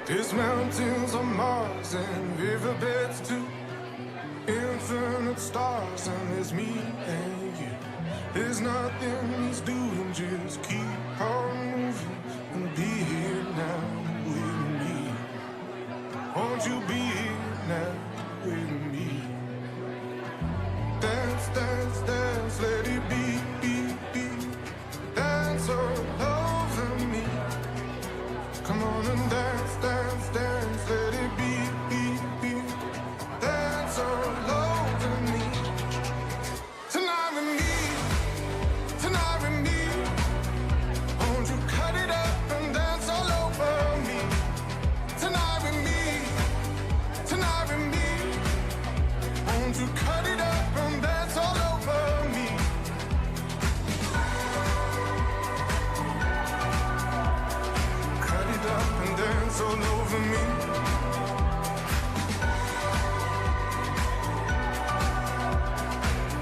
There's mountains on Mars and riverbeds too. Infinite stars and there's me and you. There's nothing he's doing, just keep on moving and be here now with me. Won't you be here now with me? Dance, dance, dance, let it be, be, be. Dance all over me. Come on and dance, dance, dance, let it be, be, be. Dance all over me. Tonight with me, tonight with me. Won't you cut it up and dance all over me? Tonight with me, tonight with me. Won't you cut it up and dance all over me? Cut it up and dance all over me.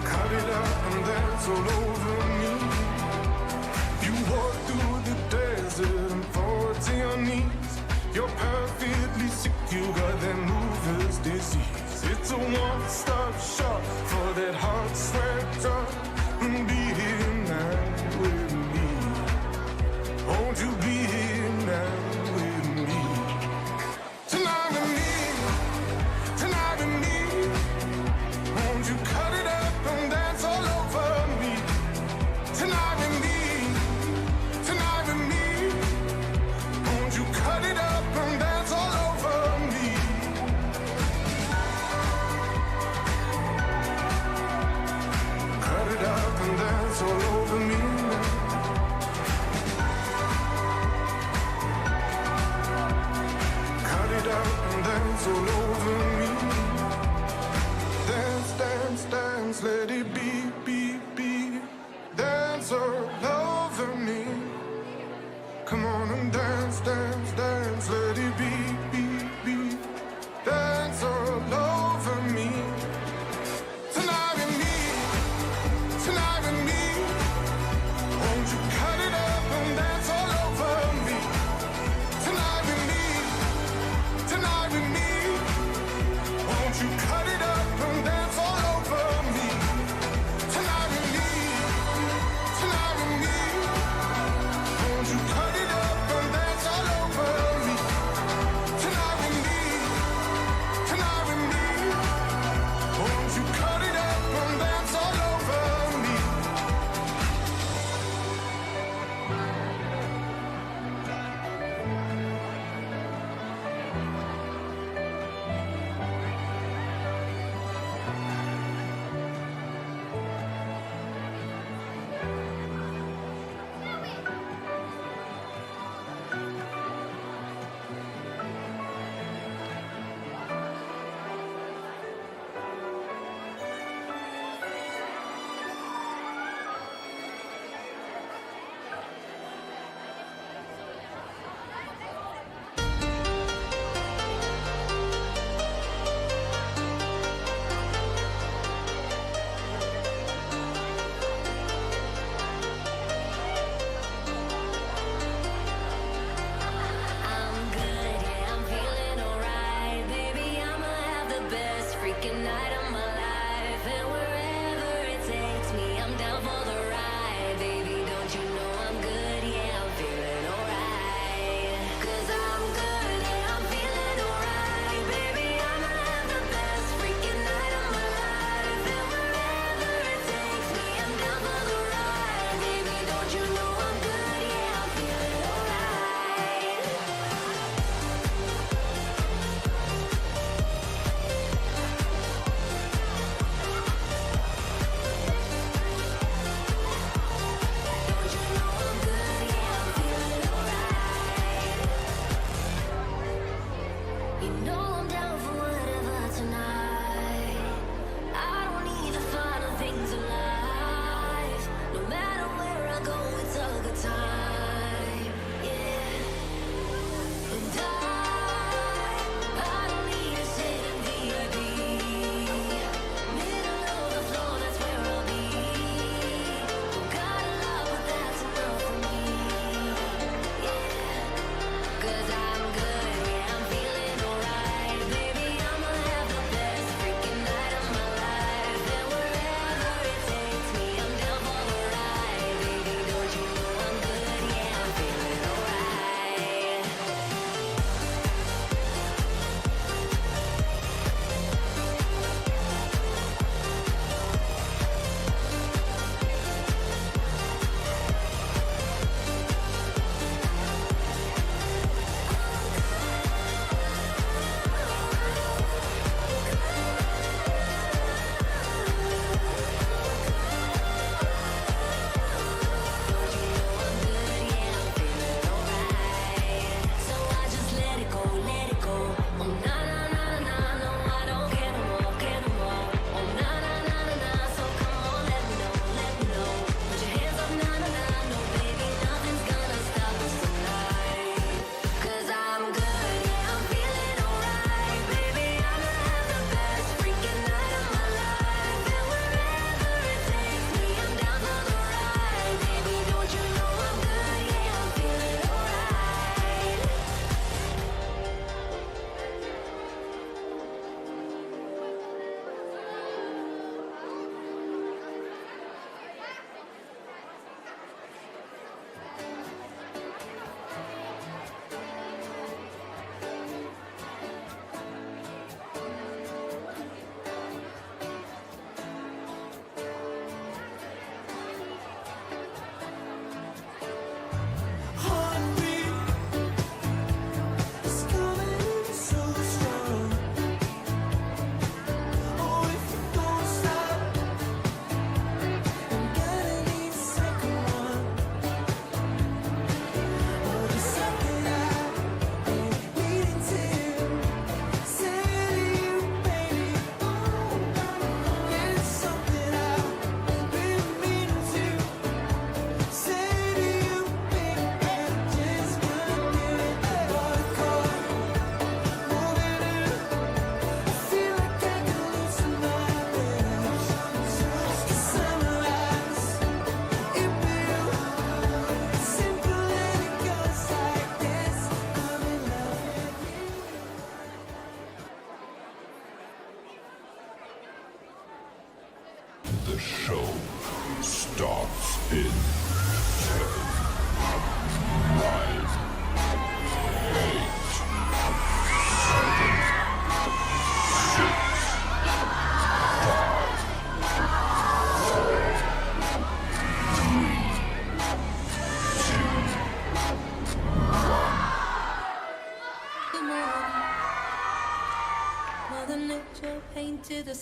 Cut it up and dance all over me. You walk through the desert and fall to your knees. You're perfectly sick, you got that mover's disease. It's a one-stop shop for that heart sweat up. And be here now with me. Won't you be here now with me? Tonight with me, tonight with me. Won't you cut it up and dance all over me? Tonight with me, tonight with me. Won't you cut it up and dance all over me? Cut it up and dance all over me. Cut it up and dance all over me. Dance, dance, dance, let it be, be, be. Dance all over me. Come on and dance, dance, dance, let it be, be, be. Dance all over me. Tonight with me, tonight with me. Won't you cut it up and dance all over me? Tonight with me, tonight with me. Won't you cut it up and dance all over me? Tonight with me, tonight with me.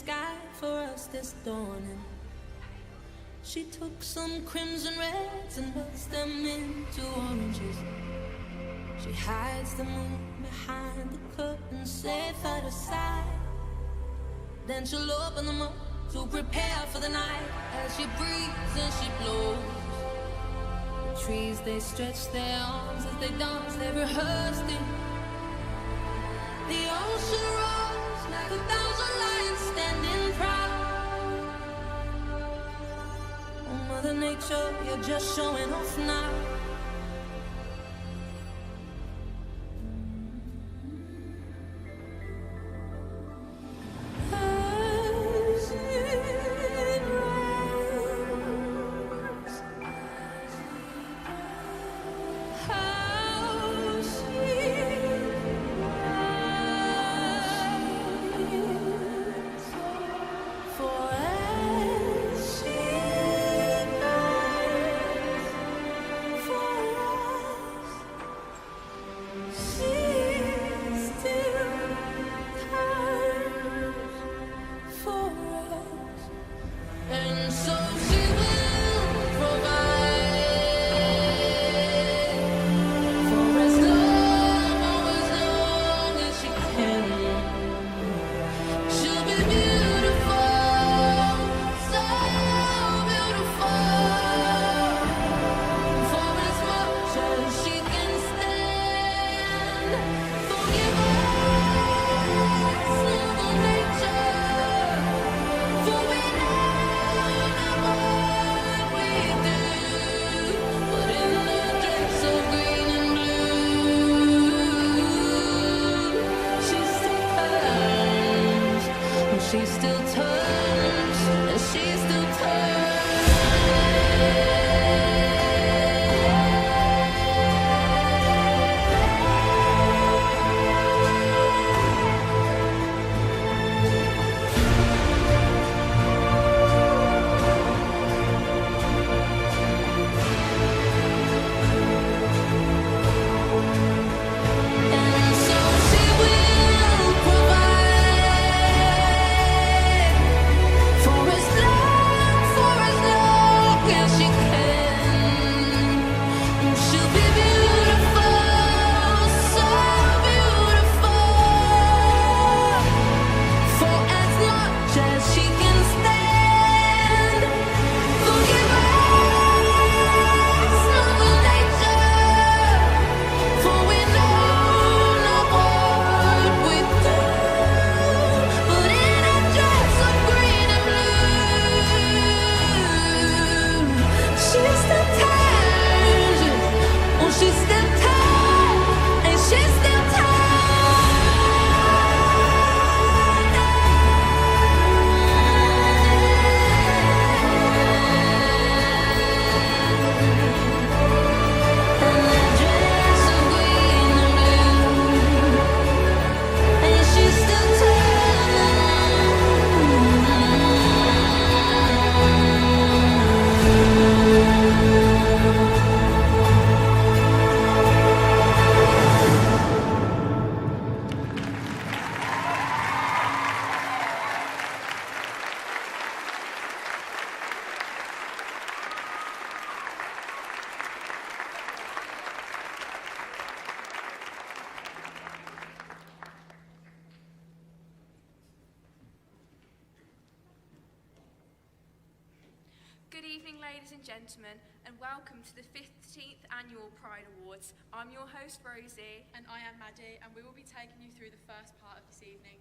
sky for us this dawning. She took some crimson reds and melts them into oranges. She hides the moon behind the curtain, safe out of sight. Then she'll open them up to prepare for the night. As she breathes and she blows, the trees, they stretch their arms as they dance, they rehearsed it. The ocean rose like 1,000 lions standing proud. Oh, Mother Nature, you're just showing off now. She still turns, and she still Good evening, ladies and gentlemen, and welcome to the 15th Annual Pride Awards. I'm your host, Rosie. And I am Maddie, and we will be taking you through the first part of this evening.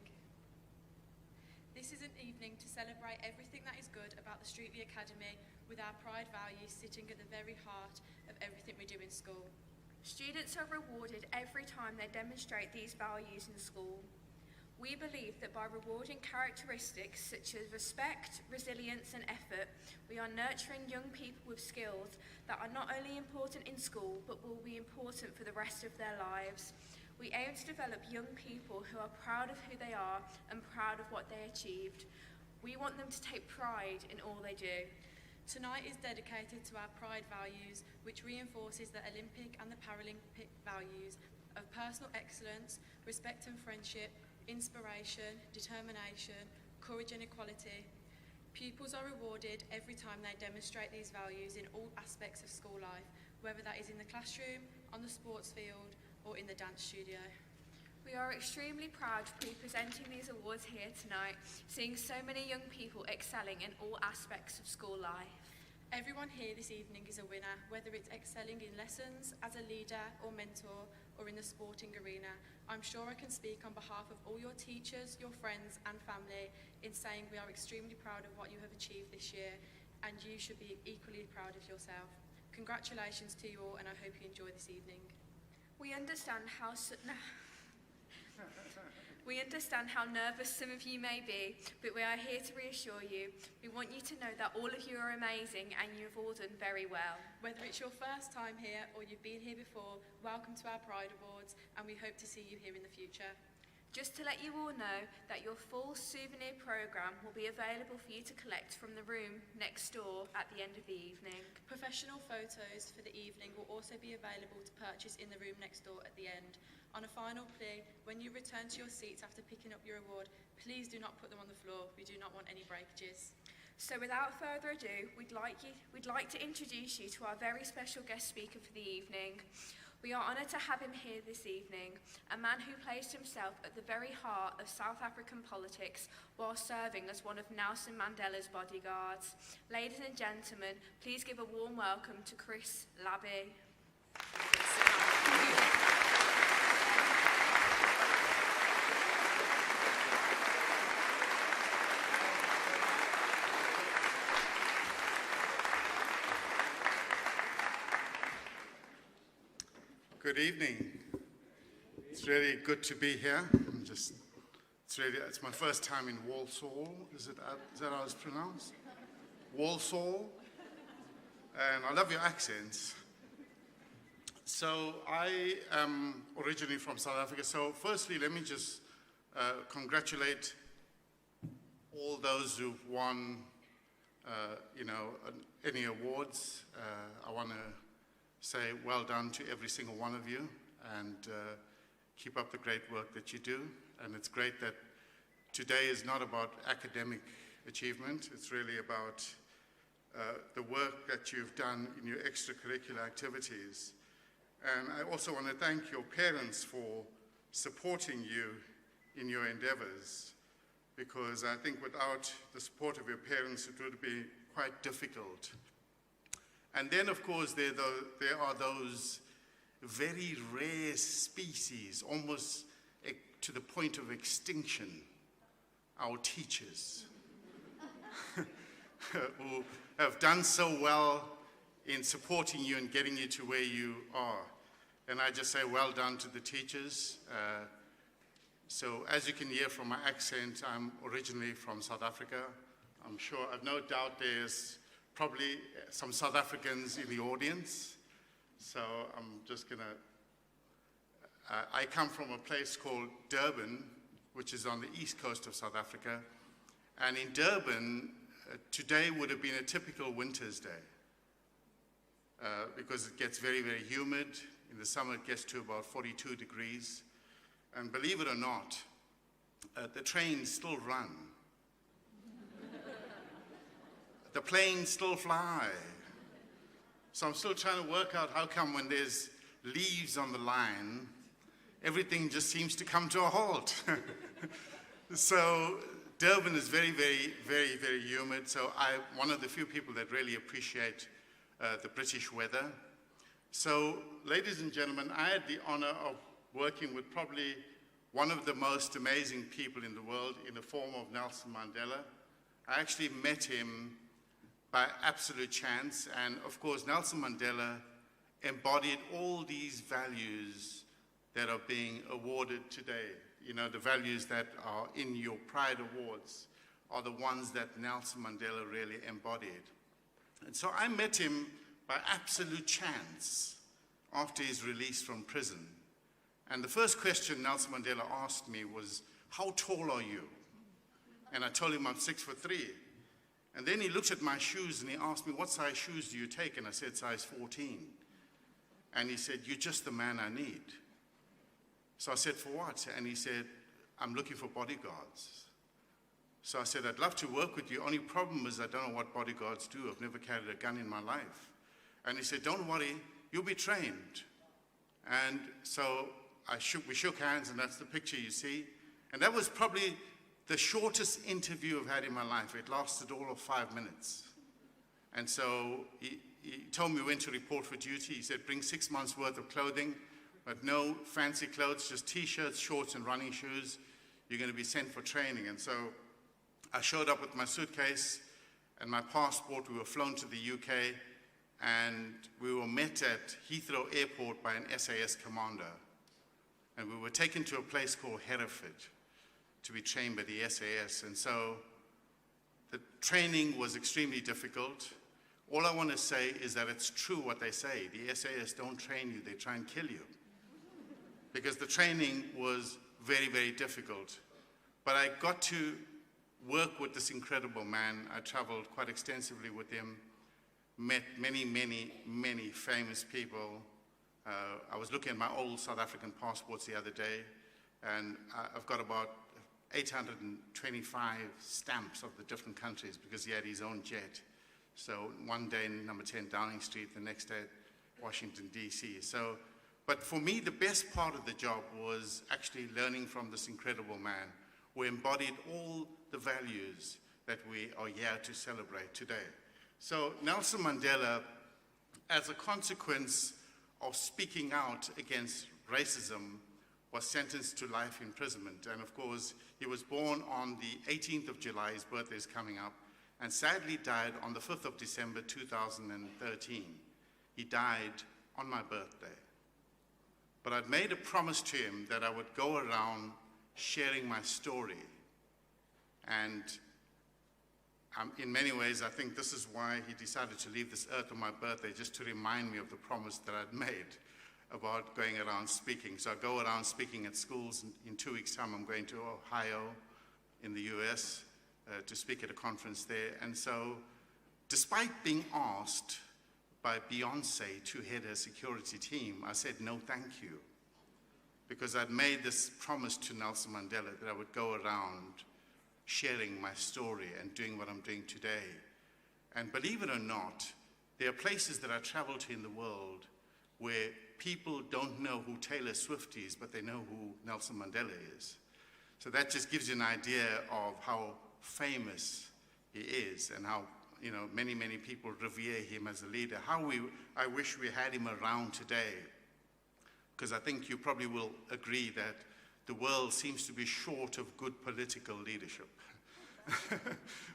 This is an evening to celebrate everything that is good about the Streatley Academy, with our Pride values sitting at the very heart of everything we do in school. Students are rewarded every time they demonstrate these values in school. We believe that by rewarding characteristics such as respect, resilience and effort, we are nurturing young people with skills that are not only important in school, but will be important for the rest of their lives. We aim to develop young people who are proud of who they are and proud of what they achieved. We want them to take pride in all they do. Tonight is dedicated to our Pride values, which reinforces the Olympic and the Paralympic values of personal excellence, respect and friendship, inspiration, determination, courage and equality. Pupils are rewarded every time they demonstrate these values in all aspects of school life, whether that is in the classroom, on the sports field, or in the dance studio. We are extremely proud to be presenting these awards here tonight, seeing so many young people excelling in all aspects of school life. Everyone here this evening is a winner, whether it's excelling in lessons, as a leader or mentor, or in the sporting arena. I'm sure I can speak on behalf of all your teachers, your friends and family in saying we are extremely proud of what you have achieved this year, and you should be equally proud of yourself. Congratulations to you all, and I hope you enjoy this evening. We understand how nervous some of you may be, but we are here to reassure you. We want you to know that all of you are amazing and you've all done very well. Whether it's your first time here or you've been here before, welcome to our Pride Awards, and we hope to see you here in the future. Just to let you all know that your full souvenir programme will be available for you to collect from the room next door at the end of the evening. Professional photos for the evening will also be available to purchase in the room next door at the end. On a final plea, when you return to your seats after picking up your award, please do not put them on the floor. We do not want any breakages. So without further ado, we'd like to introduce you to our very special guest speaker for the evening. We are honoured to have him here this evening, a man who placed himself at the very heart of South African politics while serving as one of Nelson Mandela's bodyguards. Ladies and gentlemen, please give a warm welcome to Chris Lubbe. Good evening. It's really good to be here. It's my first time in Walsall. Is that how it's pronounced? Walsall. And I love your accents. So I am originally from South Africa. So firstly, let me just congratulate all those who've won, any awards. I want to say well done to every single one of you, and keep up the great work that you do. And it's great that today is not about academic achievement. It's really about the work that you've done in your extracurricular activities. And I also want to thank your parents for supporting you in your endeavors, because I think without the support of your parents, it would be quite difficult. And then, of course, there are those very rare species, almost to the point of extinction, our teachers, who have done so well in supporting you and getting you to where you are. And I just say well done to the teachers. So as you can hear from my accent, I'm originally from South Africa. I'm sure, I've no doubt there's probably some South Africans in the audience. So I'm just gonna, I come from a place called Durban, which is on the east coast of South Africa. And in Durban, today would have been a typical winter's day, because it gets very, very humid. In the summer, it gets to about 42 degrees. And believe it or not, the trains still run. The planes still fly. So I'm still trying to work out how come when there's leaves on the line, everything just seems to come to a halt. So Durban is very, very, very, very humid. So I'm one of the few people that really appreciate the British weather. So, ladies and gentlemen, I had the honor of working with probably one of the most amazing people in the world in the form of Nelson Mandela. I actually met him by absolute chance, and of course Nelson Mandela embodied all these values that are being awarded today. You know, the values that are in your Pride Awards are the ones that Nelson Mandela really embodied. And so I met him by absolute chance after his release from prison. And the first question Nelson Mandela asked me was, "How tall are you?" And I told him I'm 6'3". And then he looked at my shoes and he asked me, "What size shoes do you take?" And I said, "Size 14. And he said, "You're just the man I need." So I said, "For what?" And he said, "I'm looking for bodyguards." So I said, I'd love to work with you. Only problem is I don't know what bodyguards do. I've never carried a gun in my life. And he said, don't worry, you'll be trained. And so we shook hands, and that's the picture you see. And that was probably the shortest interview I've had in my life. It lasted all of 5 minutes. And so he told me when to report for duty. He said, bring 6 months worth of clothing, but no fancy clothes, just t-shirts, shorts, and running shoes. You're going to be sent for training. And so I showed up with my suitcase and my passport. We were flown to the UK, and we were met at Heathrow Airport by an SAS commander. And we were taken to a place called Hereford to be trained by the SAS. And so the training was extremely difficult. All I want to say is that it's true what they say. The SAS don't train you, they try and kill you. Because the training was very, very difficult. But I got to work with this incredible man. I traveled quite extensively with him, met many, many, many famous people. I was looking at my old South African passports the other day, and I've got about 825 stamps of the different countries because he had his own jet. So one day in number 10 Downing Street, the next day Washington, D.C. So, but for me, the best part of the job was actually learning from this incredible man who embodied all the values that we are here to celebrate today. So Nelson Mandela, as a consequence of speaking out against racism, was sentenced to life imprisonment. And of course, he was born on the 18th of July, his birthday is coming up, and sadly died on the 5th of December 2013. He died on my birthday. But I'd made a promise to him that I would go around sharing my story. And in many ways, I think this is why he decided to leave this earth on my birthday, just to remind me of the promise that I'd made about going around speaking. So I go around speaking at schools. In 2 weeks' time, I'm going to Ohio in the US to speak at a conference there. And so, despite being asked by Beyonce to head her security team, I said, no, thank you. Because I'd made this promise to Nelson Mandela that I would go around sharing my story and doing what I'm doing today. And believe it or not, there are places that I travel to in the world where people don't know who Taylor Swift is, but they know who Nelson Mandela is. So that just gives you an idea of how famous he is and how, you know, many, many people revere him as a leader. I wish we had him around today, because I think you probably will agree that the world seems to be short of good political leadership.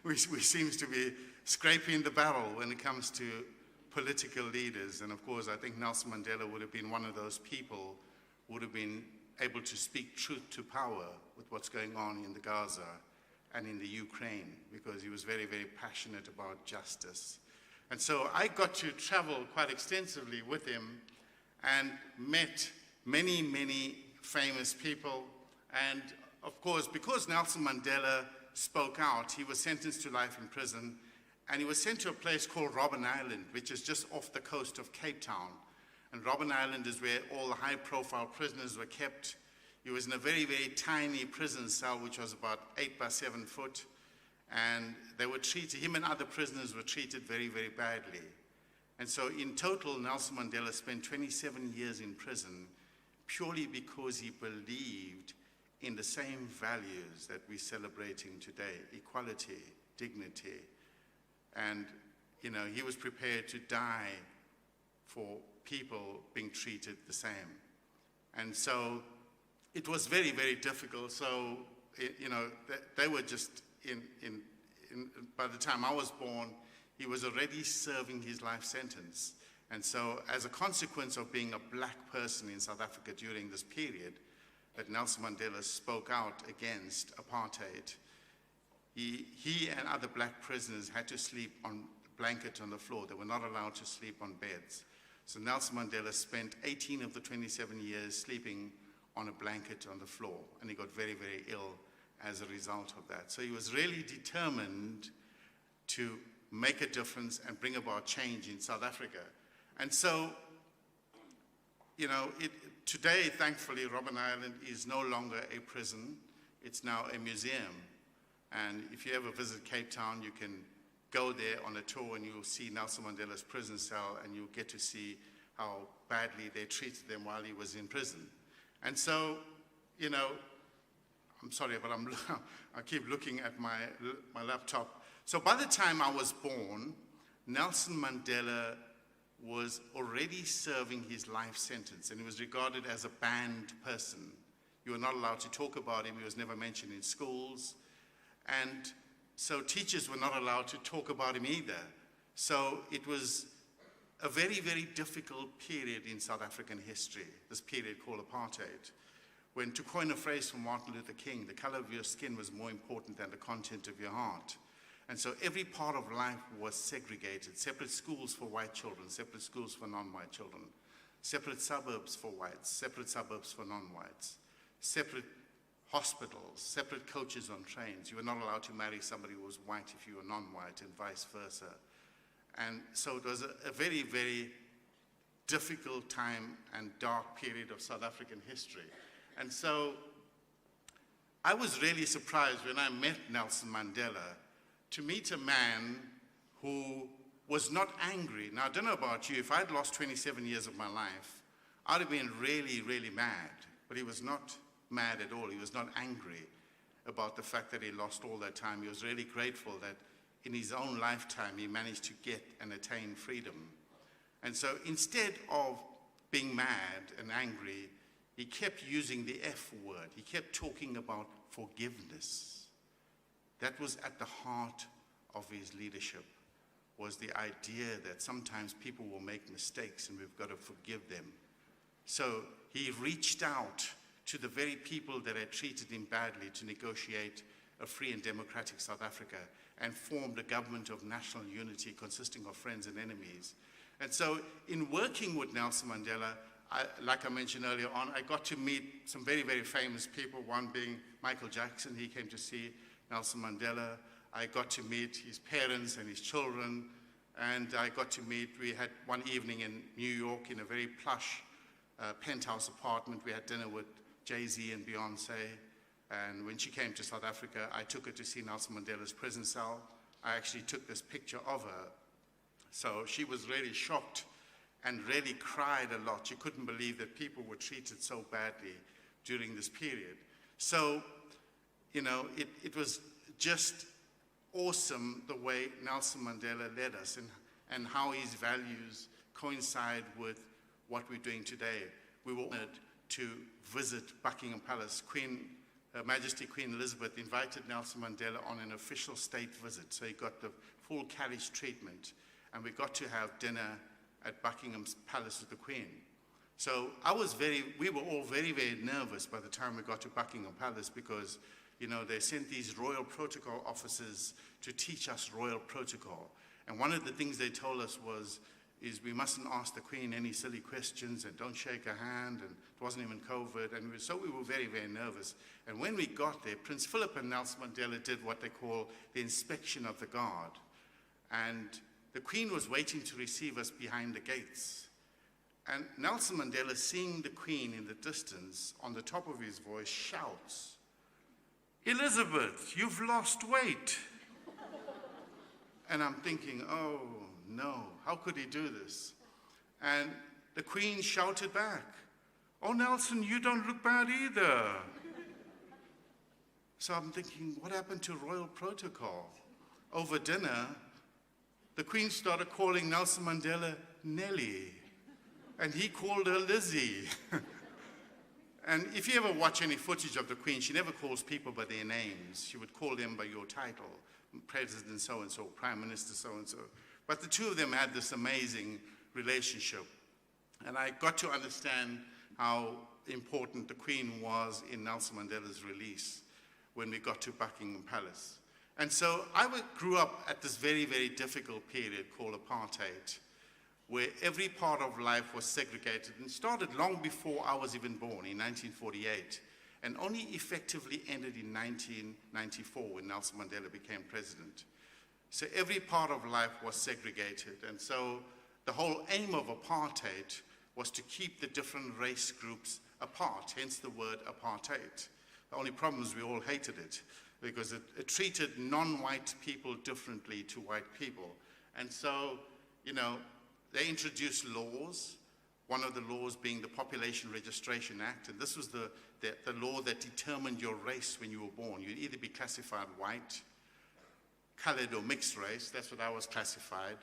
we seem to be scraping the barrel when it comes to political leaders. And of course, I think Nelson Mandela would have been one of those people who would have been able to speak truth to power with what's going on in the Gaza and in the Ukraine, because he was very, very passionate about justice. And so I got to travel quite extensively with him and met many, many famous people. And of course, because Nelson Mandela spoke out, he was sentenced to life in prison, and he was sent to a place called Robben Island, which is just off the coast of Cape Town. And Robben Island is where all the high-profile prisoners were kept. He was in a very, very tiny prison cell, which was about 8 by 7 foot. And they were treated, him and other prisoners were treated very, very badly. And so in total, Nelson Mandela spent 27 years in prison purely because he believed in the same values that we're celebrating today: equality, dignity. And, you know, he was prepared to die for people being treated the same. And so it was very, very difficult. So, you know, they were just by the time I was born, he was already serving his life sentence. And so as a consequence of being a black person in South Africa during this period, that Nelson Mandela spoke out against apartheid, he and other black prisoners had to sleep on blankets on the floor. They were not allowed to sleep on beds. So Nelson Mandela spent 18 of the 27 years sleeping on a blanket on the floor, and he got very, very ill as a result of that. So he was really determined to make a difference and bring about change in South Africa. And so, you know, today, thankfully, Robben Island is no longer a prison. It's now a museum. And if you ever visit Cape Town, you can go there on a tour and you'll see Nelson Mandela's prison cell, and you'll get to see how badly they treated them while he was in prison. And so, you know, I'm sorry, but I keep looking at my laptop. So by the time I was born, Nelson Mandela was already serving his life sentence, and he was regarded as a banned person. You were not allowed to talk about him. He was never mentioned in schools. And so teachers were not allowed to talk about him either. So it was a very, very difficult period in South African history, this period called apartheid, when, to coin a phrase from Martin Luther King, the color of your skin was more important than the content of your heart. And so every part of life was segregated: separate schools for white children, separate schools for non-white children, separate suburbs for whites, separate suburbs for non-whites, separate hospitals, separate coaches on trains. You were not allowed to marry somebody who was white if you were non-white, and vice versa. And so it was a very, very difficult time and dark period of South African history. And so I was really surprised when I met Nelson Mandela to meet a man who was not angry. Now, I don't know about you, if I'd lost 27 years of my life, I'd have been really, really mad. But he was not mad at all. He was not angry about the fact that he lost all that time. He was really grateful that in his own lifetime he managed to get and attain freedom. And so instead of being mad and angry, he kept using the F word. He kept talking about forgiveness. That was at the heart of his leadership, was the idea that sometimes people will make mistakes and we've got to forgive them. So he reached out to the very people that had treated him badly to negotiate a free and democratic South Africa, and formed a government of national unity consisting of friends and enemies. And so in working with Nelson Mandela, like I mentioned earlier on, I got to meet some very, very famous people, one being Michael Jackson. He came to see Nelson Mandela. I got to meet his parents and his children, and I got to meet, we had one evening in New York in a very plush penthouse apartment. We had dinner with Jay-Z and Beyonce. And when she came to South Africa, I took her to see Nelson Mandela's prison cell. I actually took this picture of her. So she was really shocked and really cried a lot. She couldn't believe that people were treated so badly during this period. So, you know, it was just awesome the way Nelson Mandela led us, and how his values coincide with what we're doing today. We were honored to visit Buckingham Palace. Her Majesty Queen Elizabeth invited Nelson Mandela on an official state visit, so he got the full carriage treatment, and we got to have dinner at Buckingham Palace with the Queen. So we were all very, very nervous by the time we got to Buckingham Palace, because, you know, they sent these royal protocol officers to teach us royal protocol. And one of the things they told us is we mustn't ask the Queen any silly questions, and don't shake her hand, and it wasn't even COVID, and so we were very, very nervous. And when we got there, Prince Philip and Nelson Mandela did what they call the inspection of the guard. And the Queen was waiting to receive us behind the gates. And Nelson Mandela, seeing the Queen in the distance, on the top of his voice, shouts, "Elizabeth, you've lost weight." And I'm thinking, oh no, how could he do this? And the Queen shouted back, "Oh, Nelson, you don't look bad either." So I'm thinking, what happened to royal protocol? Over dinner, the Queen started calling Nelson Mandela Nelly, and he called her Lizzie. And if you ever watch any footage of the Queen, she never calls people by their names. She would call them by your title, President so-and-so, Prime Minister so-and-so. But the two of them had this amazing relationship. And I got to understand how important the Queen was in Nelson Mandela's release when we got to Buckingham Palace. And so I grew up at this very, very difficult period called apartheid, where every part of life was segregated, and started long before I was even born in 1948, and only effectively ended in 1994 when Nelson Mandela became president. So every part of life was segregated, and so the whole aim of apartheid was to keep the different race groups apart, hence the word apartheid. The only problem is we all hated it. because it treated non-white people differently to white people. And so, you know, they introduced laws, one of the laws being the Population Registration Act, and this was the law that determined your race when you were born. You'd either be classified white, colored, or mixed race. That's what I was classified,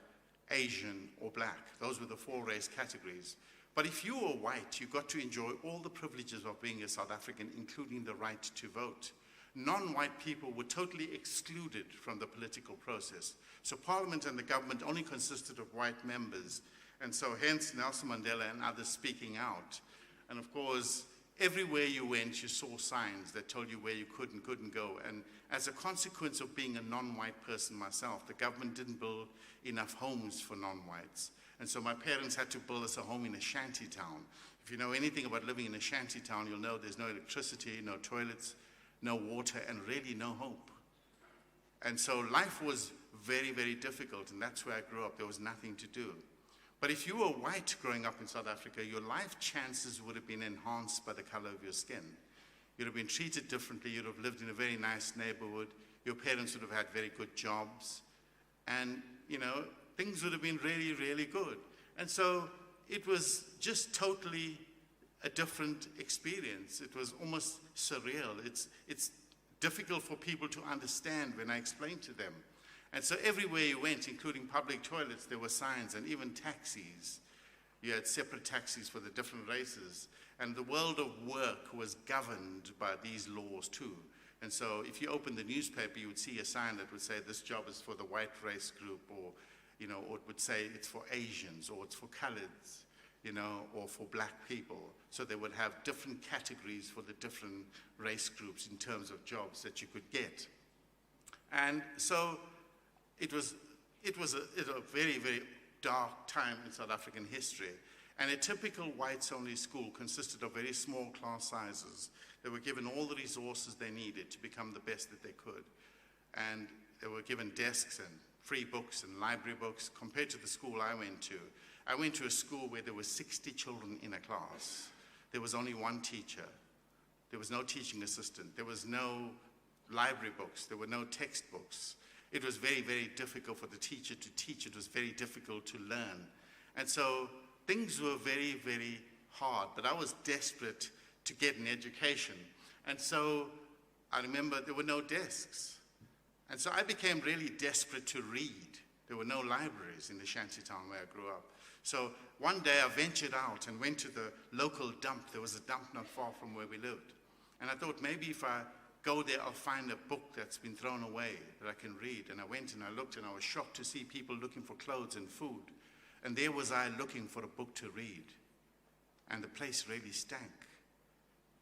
Asian or black. Those were the 4 race categories. But if you were white, you got to enjoy all the privileges of being a South African, including the right to vote. Non-white people were totally excluded from the political process. So Parliament and the government only consisted of white members. And so hence Nelson Mandela and others speaking out. And of course, everywhere you went, you saw signs that told you where you could and couldn't go. And as a consequence of being a non-white person myself, the government didn't build enough homes for non-whites. And so my parents had to build us a home in a shanty town. If you know anything about living in a shanty town, you'll know there's no electricity, no toilets, no water, and really no hope. And so life was very, very difficult, and that's where I grew up. There was nothing to do. But if you were white growing up in South Africa, your life chances would have been enhanced by the color of your skin. You'd have been treated differently. You'd have lived in a very nice neighborhood. Your parents would have had very good jobs. And, you know, things would have been really, really good. And so it was just totally a different experience. It was almost surreal. It's difficult for people to understand when I explain to them. And so everywhere you went, including public toilets, there were signs, and even taxis. You had separate taxis for the different races. And the world of work was governed by these laws too. And so if you opened the newspaper, you would see a sign that would say this job is for the white race group, or, you know, or it would say it's for Asians, or it's for coloreds, you know, or for black people. So they would have different categories for the different race groups in terms of jobs that you could get. And so it was a very, very dark time in South African history. And a typical whites-only school consisted of very small class sizes. They were given all the resources they needed to become the best that they could. And they were given desks and free books and library books compared to the school I went to. I went to a school where there were 60 children in a class. There was only one teacher. There was no teaching assistant. There was no library books. There were no textbooks. It was very, very difficult for the teacher to teach. It was very difficult to learn. And so things were very, very hard, but I was desperate to get an education. And so I remember there were no desks. And so I became really desperate to read. There were no libraries in the shantytown where I grew up. So one day I ventured out and went to the local dump. There was a dump not far from where we lived. And I thought maybe if I go there, I'll find a book that's been thrown away that I can read. And I went and I looked, and I was shocked to see people looking for clothes and food. And there was I looking for a book to read. And the place really stank.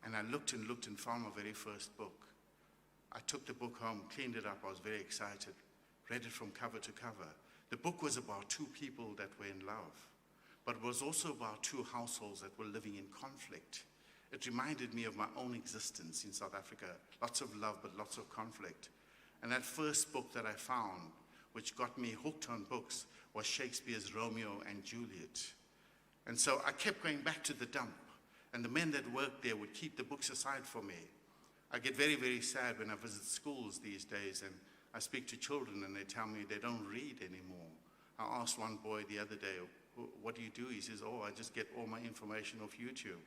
And I looked and found my very first book. I took the book home, cleaned it up. I was very excited, read it from cover to cover. The book was about 2 people that were in love, but it was also about 2 households that were living in conflict. It reminded me of my own existence in South Africa. Lots of love, but lots of conflict. And that first book that I found, which got me hooked on books, was Shakespeare's Romeo and Juliet. And so I kept going back to the dump, and the men that worked there would keep the books aside for me. I get very, very sad when I visit schools these days, and I speak to children, and they tell me they don't read anymore. I asked one boy the other day, what do you do? He says, I just get all my information off YouTube.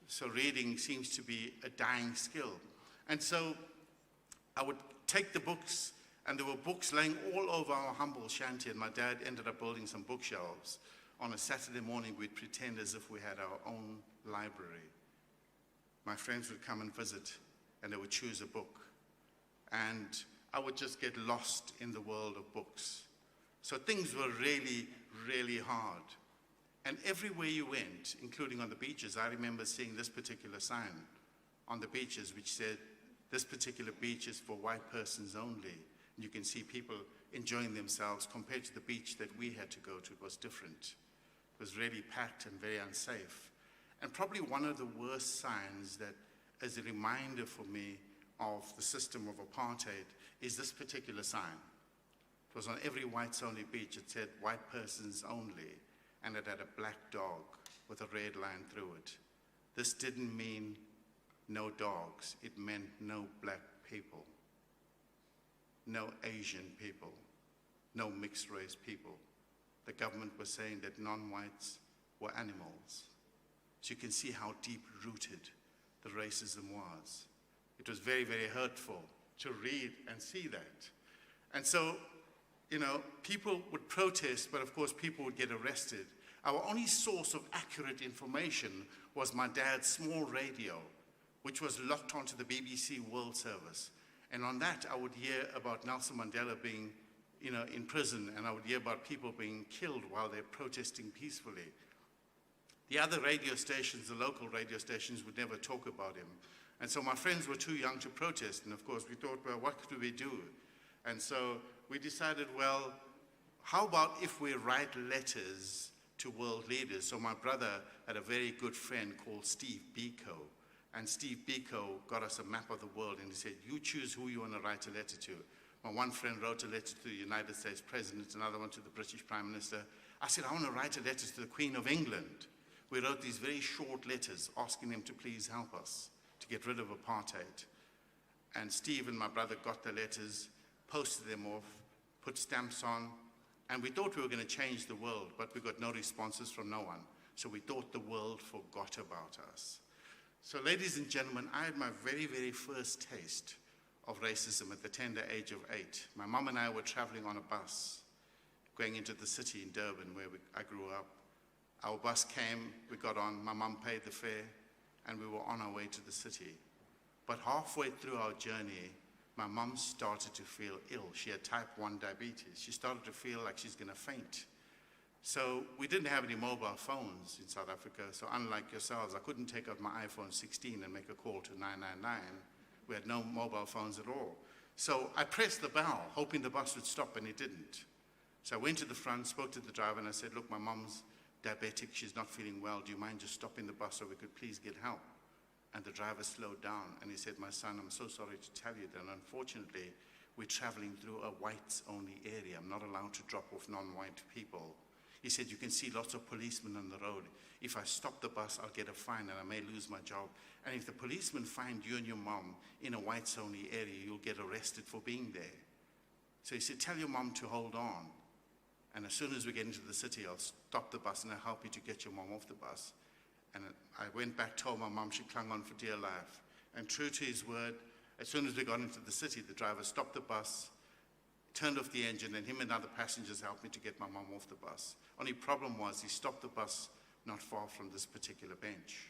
So reading seems to be a dying skill. And so I would take the books, and there were books laying all over our humble shanty, and my dad ended up building some bookshelves. On a Saturday morning, we'd pretend as if we had our own library. My friends would come and visit, and they would choose a book. And I would just get lost in the world of books. So things were really, really hard. And everywhere you went, including on the beaches, I remember seeing this particular sign on the beaches which said, this particular beach is for white persons only. And you can see people enjoying themselves compared to the beach that we had to go to. It was different. It was really packed and very unsafe. And probably one of the worst signs that is a reminder for me of the system of apartheid is this particular sign. It was on every whites-only beach. It said, white persons only. And it had a black dog with a red line through it. This didn't mean no dogs. It meant no black people. No Asian people, no mixed race people. The government was saying that non-whites were animals. So you can see how deep-rooted the racism was. It was very, very hurtful to read and see that. And so, you know, people would protest, but of course people would get arrested. Our only source of accurate information was my dad's small radio, which was locked onto the BBC World Service. And on that, I would hear about Nelson Mandela being, you know, in prison, and I would hear about people being killed while they're protesting peacefully. The other radio stations, the local radio stations, would never talk about him. And so my friends were too young to protest, and of course we thought, well, what could we do? And so we decided, well, how about if we write letters to world leaders? So my brother had a very good friend called Steve Biko, and Steve Biko got us a map of the world, and he said, you choose who you want to write a letter to. My one friend wrote a letter to the United States President, another one to the British Prime Minister. I said, I want to write a letter to the Queen of England. We wrote these very short letters asking them to please help us to get rid of apartheid. And Steve and my brother got the letters, posted them off, put stamps on, and we thought we were going to change the world, but we got no responses from no one. So we thought the world forgot about us. So ladies and gentlemen, I had my very, very first taste of racism at the tender age of 8. My mom and I were traveling on a bus going into the city in Durban where I grew up. Our bus came, we got on, my mom paid the fare, and we were on our way to the city. But halfway through our journey, my mom started to feel ill. She had type 1 diabetes. She started to feel like she's going to faint. So we didn't have any mobile phones in South Africa, so unlike yourselves, I couldn't take out my iPhone 16 and make a call to 999. We had no mobile phones at all. So I pressed the bell, hoping the bus would stop, and it didn't. So I went to the front, spoke to the driver, and I said, look, my mom's diabetic, she's not feeling well. Do you mind just stopping the bus so we could please get help? And the driver slowed down, and he said, my son, I'm so sorry to tell you that unfortunately, we're traveling through a whites-only area. I'm not allowed to drop off non-white people. He said, you can see lots of policemen on the road. If I stop the bus, I'll get a fine and I may lose my job. And if the policemen find you and your mom in a whites-only area, you'll get arrested for being there. So he said, tell your mom to hold on. And as soon as we get into the city, I'll stop the bus and I'll help you to get your mom off the bus. And I went back, told my mom, she clung on for dear life. And true to his word, as soon as we got into the city, the driver stopped the bus, turned off the engine, and him and other passengers helped me to get my mom off the bus. Only problem was he stopped the bus not far from this particular bench.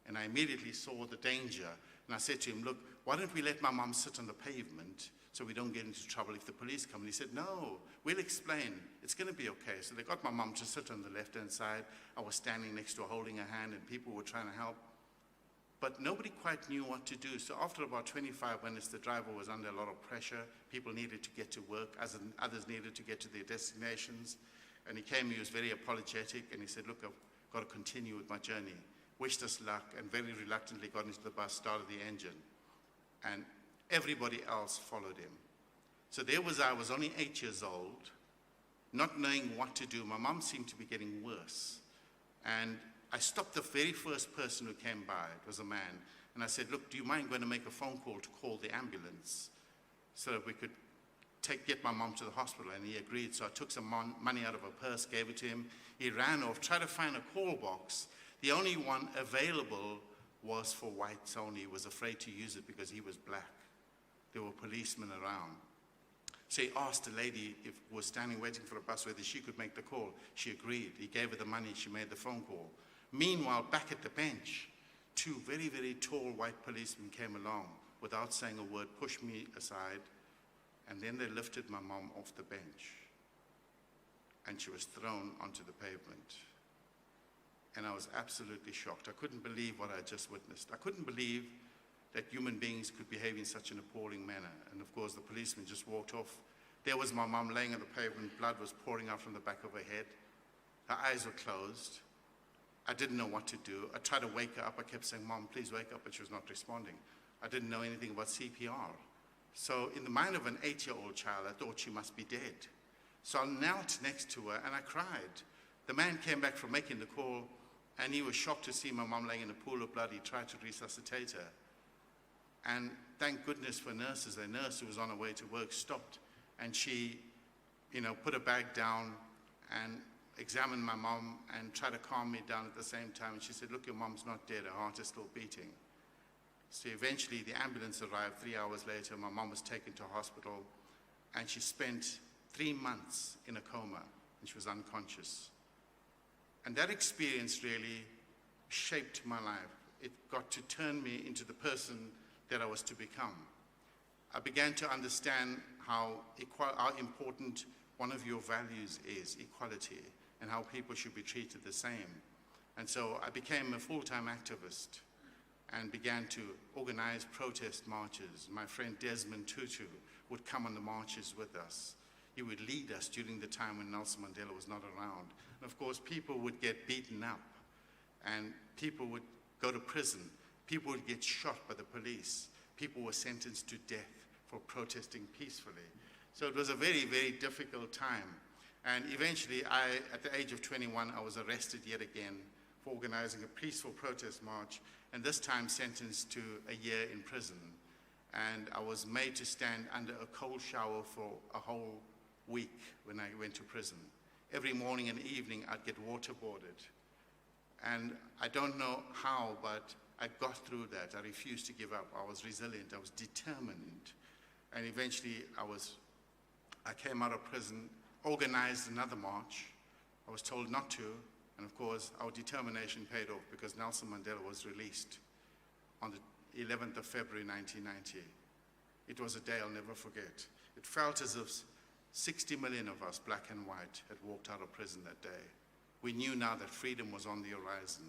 And I immediately saw the danger. And I said to him, look, why don't we let my mom sit on the pavement so we don't get into trouble if the police come? And he said, no, we'll explain. It's going to be okay. So they got my mom to sit on the left-hand side. I was standing next to her holding her hand, and people were trying to help. But nobody quite knew what to do. So after about 25 minutes, the driver was under a lot of pressure. People needed to get to work, as others needed to get to their destinations. And he came, he was very apologetic, and he said, look, I've got to continue with my journey. Wished us luck, and very reluctantly got into the bus, started the engine. And everybody else followed him. So there was I was only 8 years old, not knowing what to do. My mom seemed to be getting worse. And I stopped the very first person who came by. It was a man. And I said, look, do you mind going to make a phone call to call the ambulance so that we could get my mom to the hospital? And he agreed. So I took some money out of a purse, gave it to him. He ran off, tried to find a call box. The only one available was for whites only. He was afraid to use it because he was black. There were policemen around. So he asked a lady who was standing waiting for a bus whether she could make the call. She agreed. He gave her the money. She made the phone call. Meanwhile, back at the bench, 2 very, very tall white policemen came along without saying a word, pushed me aside, and then they lifted my mom off the bench. And she was thrown onto the pavement. And I was absolutely shocked. I couldn't believe what I had just witnessed. I couldn't believe that human beings could behave in such an appalling manner. And of course, the policeman just walked off. There was my mom laying on the pavement. Blood was pouring out from the back of her head. Her eyes were closed. I didn't know what to do. I tried to wake her up. I kept saying, Mom, please wake up, but she was not responding. I didn't know anything about CPR. So in the mind of an 8-year-old child, I thought she must be dead. So I knelt next to her and I cried. The man came back from making the call, and he was shocked to see my mom laying in a pool of blood. He tried to resuscitate her. And thank goodness for nurses. A nurse who was on her way to work stopped, and she, put her bag down and examined my mom and tried to calm me down at the same time. And she said, look, your mom's not dead, her heart is still beating. So eventually the ambulance arrived. 3 hours later, my mom was taken to hospital, and she spent 3 months in a coma, and she was unconscious. And that experience really shaped my life. It got to turn me into the person that I was to become. I began to understand how important one of your values is, equality, and how people should be treated the same. And so I became a full-time activist and began to organize protest marches. My friend Desmond Tutu would come on the marches with us. He would lead us during the time when Nelson Mandela was not around. And of course, people would get beaten up, and people would go to prison. People would get shot by the police. People were sentenced to death for protesting peacefully. So it was a very, very difficult time. And eventually, at the age of 21, I was arrested yet again for organizing a peaceful protest march, and this time sentenced to a year in prison. And I was made to stand under a cold shower for a whole week when I went to prison. Every morning and evening, I'd get waterboarded. And I don't know how, but I got through that. I refused to give up. I was resilient. I was determined. And eventually, I came out of prison, organized another march. I was told not to, and of course, our determination paid off because Nelson Mandela was released on the 11th of February, 1990. It was a day I'll never forget. It felt as if 60 million of us, black and white, had walked out of prison that day. We knew now that freedom was on the horizon.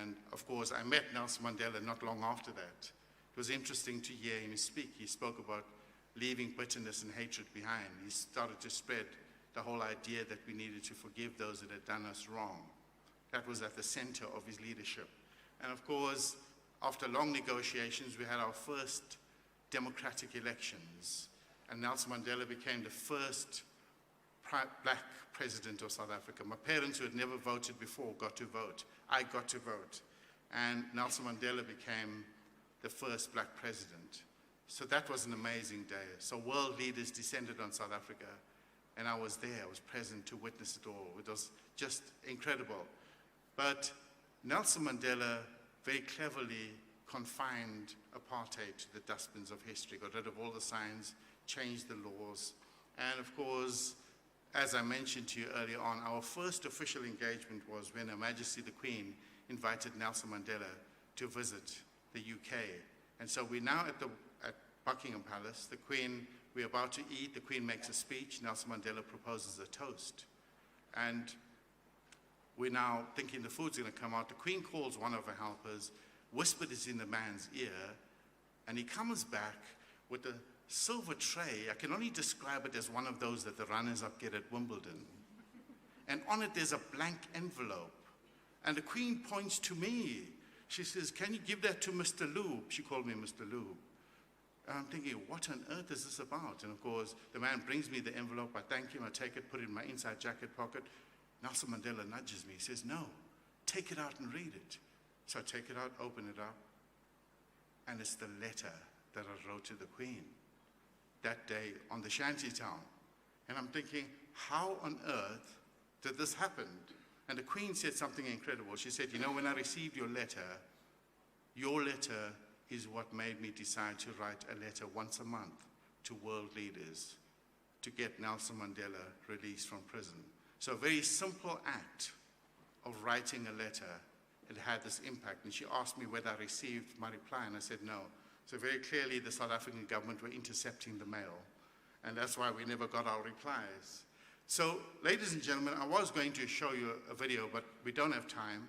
And of course, I met Nelson Mandela not long after that. It was interesting to hear him speak. He spoke about leaving bitterness and hatred behind. He started to spread the whole idea that we needed to forgive those that had done us wrong. That was at the center of his leadership. And of course, after long negotiations, we had our first democratic elections. And Nelson Mandela became the first black president of South Africa. My parents, who had never voted before, got to vote. I got to vote. And Nelson Mandela became the first black president. So that was an amazing day. So world leaders descended on South Africa, and I was there. I was present to witness it all. It was just incredible. But Nelson Mandela very cleverly confined apartheid to the dustbins of history, got rid of all the signs, changed the laws. And of course, as I mentioned to you earlier on, our first official engagement was when Her Majesty the Queen invited Nelson Mandela to visit the UK. And so we're now at Buckingham Palace. The Queen, we're about to eat. The Queen makes a speech. Nelson Mandela proposes a toast. And we're now thinking the food's going to come out. The Queen calls one of her helpers, whispered it in the man's ear, and he comes back with a silver tray. I can only describe it as one of those that the runners-up get at Wimbledon. And on it, there's a blank envelope. And the Queen points to me. She says, can you give that to Mr. Lubbe? She called me Mr. Lubbe. And I'm thinking, what on earth is this about? And of course, the man brings me the envelope. I thank him. I take it, put it in my inside jacket pocket. Nelson Mandela nudges me. He says, no, take it out and read it. So I take it out, open it up, and it's the letter that I wrote to the Queen that day on the shantytown. And I'm thinking, how on earth did this happen? And the Queen said something incredible. She said, you know, when I received your letter is what made me decide to write a letter once a month to world leaders to get Nelson Mandela released from prison. So a very simple act of writing a letter, it had this impact. And she asked me whether I received my reply, and I said no. So very clearly the South African government were intercepting the mail, and that's why we never got our replies. So, ladies and gentlemen, I was going to show you a video, but we don't have time.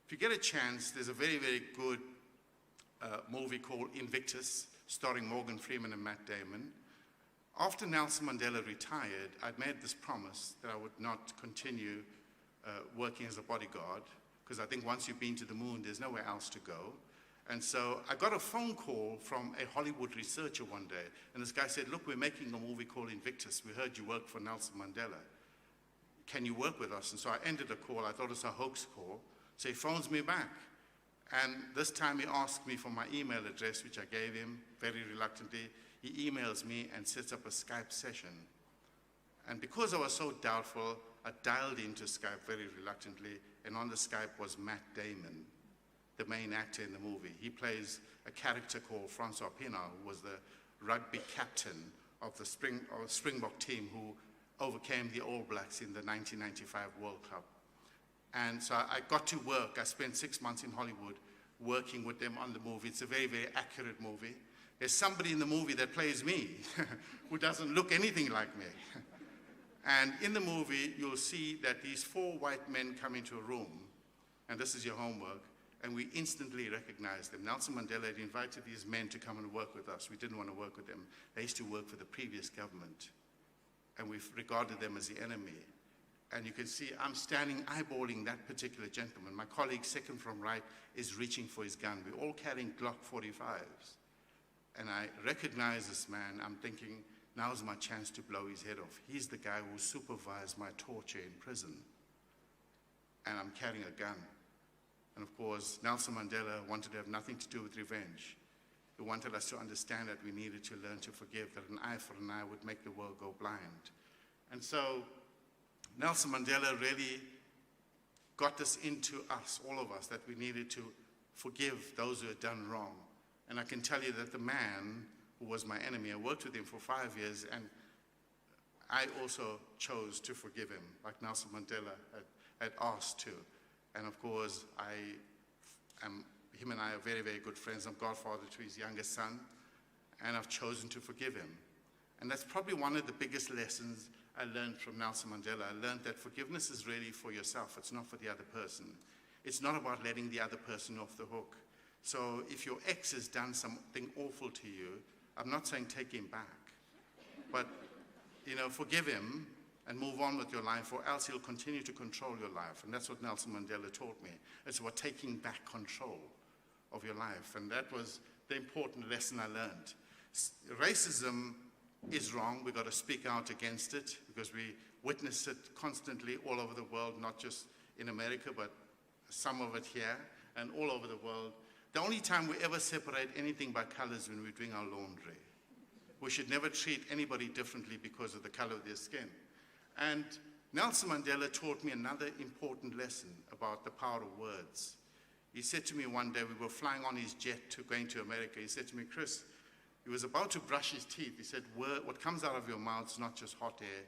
If you get a chance, there's a very, very good movie called Invictus, starring Morgan Freeman and Matt Damon. After Nelson Mandela retired, I'd made this promise that I would not continue working as a bodyguard, because I think once you've been to the moon, there's nowhere else to go. And so I got a phone call from a Hollywood researcher one day, and this guy said, look, we're making a movie called Invictus. We heard you worked for Nelson Mandela. Can you work with us? And so I ended the call. I thought it was a hoax call. So he phones me back, And this time he asked me for my email address, which I gave him very reluctantly. He emails me and sets up a Skype session. And because I was so doubtful, I dialed into Skype very reluctantly, and on the Skype was Matt Damon, the main actor in the movie. He plays a character called Francois Pienaar, who was the rugby captain of the Springbok team who overcame the All Blacks in the 1995 World Cup. And so I got to work. I spent 6 months in Hollywood working with them on the movie. It's a very, very accurate movie. There's somebody in the movie that plays me who doesn't look anything like me. And in the movie, you'll see that these 4 white men come into a room, and this is your homework, and we instantly recognize them. Nelson Mandela had invited these men to come and work with us. We didn't want to work with them. They used to work for the previous government, and we've regarded them as the enemy. And you can see I'm standing eyeballing that particular gentleman. My colleague, second from right, is reaching for his gun. We're all carrying Glock 45s. And I recognize this man. I'm thinking, now's my chance to blow his head off. He's the guy who supervised my torture in prison. And I'm carrying a gun. And of course, Nelson Mandela wanted to have nothing to do with revenge. He wanted us to understand that we needed to learn to forgive, that an eye for an eye would make the world go blind. And so Nelson Mandela really got this into us, all of us, that we needed to forgive those who had done wrong. And I can tell you that the man who was my enemy, I worked with him for 5 years, and I also chose to forgive him, like Nelson Mandela had asked to. And of course, him and I are very, very good friends. I'm godfather to his youngest son, and I've chosen to forgive him. And that's probably one of the biggest lessons I learned from Nelson Mandela. I learned that forgiveness is really for yourself. It's not for the other person. It's not about letting the other person off the hook. So if your ex has done something awful to you, I'm not saying take him back, but forgive him and move on with your life, or else he'll continue to control your life. And that's what Nelson Mandela taught me. It's about taking back control of your life. And that was the important lesson I learned. Racism is wrong. We've got to speak out against it, because we witness it constantly all over the world, not just in America, but some of it here and all over the world. The only time we ever separate anything by color is when we're doing our laundry. We should never treat anybody differently because of the color of their skin. And Nelson Mandela taught me another important lesson about the power of words. He said to me one day, we were flying on his jet going to America. He said to me, Chris, he was about to brush his teeth. He said, what comes out of your mouth is not just hot air.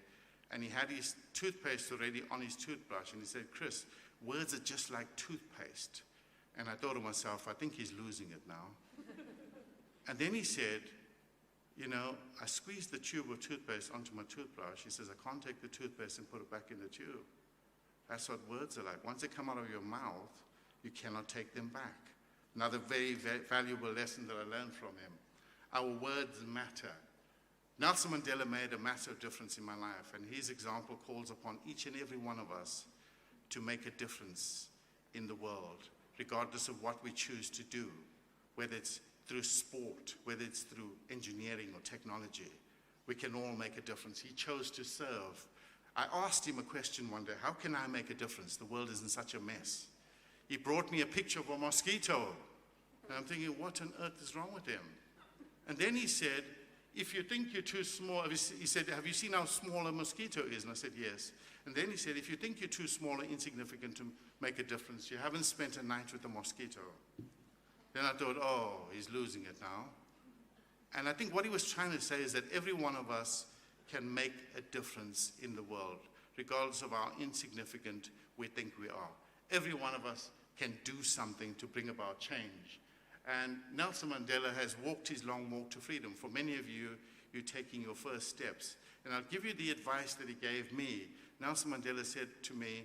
And he had his toothpaste already on his toothbrush. And he said, Chris, words are just like toothpaste. And I thought to myself, I think he's losing it now. And then he said, I squeezed the tube of toothpaste onto my toothbrush. He says, I can't take the toothpaste and put it back in the tube. That's what words are like. Once they come out of your mouth, you cannot take them back. Another very, very valuable lesson that I learned from him. Our words matter. Nelson Mandela made a massive difference in my life, and his example calls upon each and every one of us to make a difference in the world, regardless of what we choose to do, whether it's through sport, whether it's through engineering or technology. We can all make a difference. He chose to serve. I asked him a question one day, how can I make a difference? The world is in such a mess. He brought me a picture of a mosquito. And I'm thinking, what on earth is wrong with him? And then he said, if you think you're too small, he said, have you seen how small a mosquito is? And I said, yes. And then he said, if you think you're too small or insignificant to make a difference, you haven't spent a night with a mosquito. Then I thought, oh, he's losing it now. And I think what he was trying to say is that every one of us can make a difference in the world, regardless of how insignificant we think we are. Every one of us can do something to bring about change. And Nelson Mandela has walked his long walk to freedom. For many of you, you're taking your first steps. And I'll give you the advice that he gave me. Nelson Mandela said to me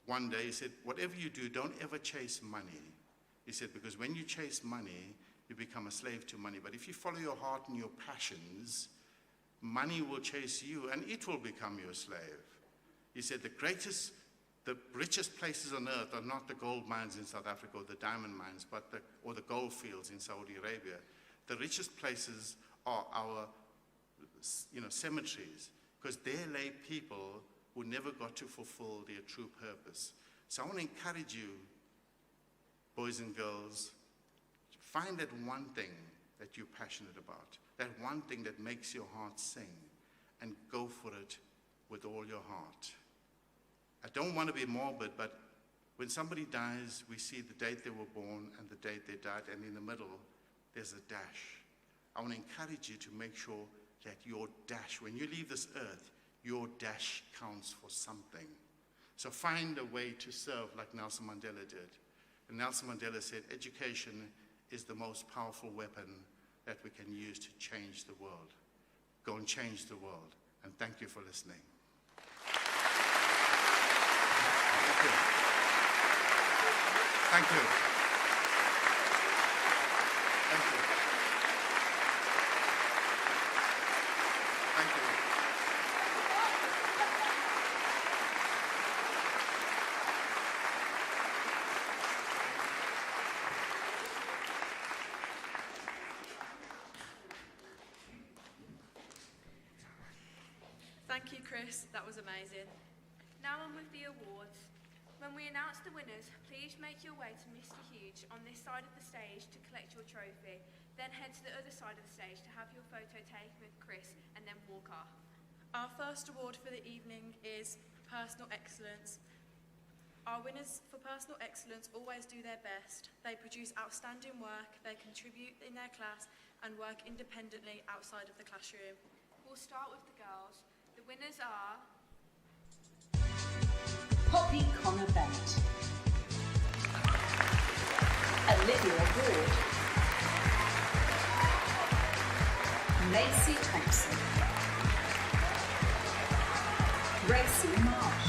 one day, he said, whatever you do, don't ever chase money. He said, because when you chase money, you become a slave to money. But if you follow your heart and your passions, money will chase you and it will become your slave. He said, the richest places on earth are not the gold mines in South Africa or the diamond mines, or the gold fields in Saudi Arabia. The richest places are our cemeteries, because there lay people who never got to fulfill their true purpose. So I want to encourage you, boys and girls, find that one thing that you're passionate about, that one thing that makes your heart sing, and go for it with all your heart. I don't want to be morbid, but when somebody dies, we see the date they were born and the date they died, and in the middle, there's a dash. I want to encourage you to make sure that your dash, when you leave this earth, your dash counts for something. So find a way to serve like Nelson Mandela did. And Nelson Mandela said, education is the most powerful weapon that we can use to change the world. Go and change the world. And thank you for listening. Thank you. Thank you. Thank you. Thank you. Thank you, Chris. That was amazing. Now on with the awards. When we announce the winners, please make your way to Mr. Huge on this side of the stage to collect your trophy. Then head to the other side of the stage to have your photo taken with Chris and then walk off. Our first award for the evening is Personal Excellence. Our winners for Personal Excellence always do their best. They produce outstanding work, they contribute in their class and work independently outside of the classroom. We'll start with the girls. The winners are Poppy Connor Bennett, Olivia Ward, Lacey Thompson, Gracie Marsh,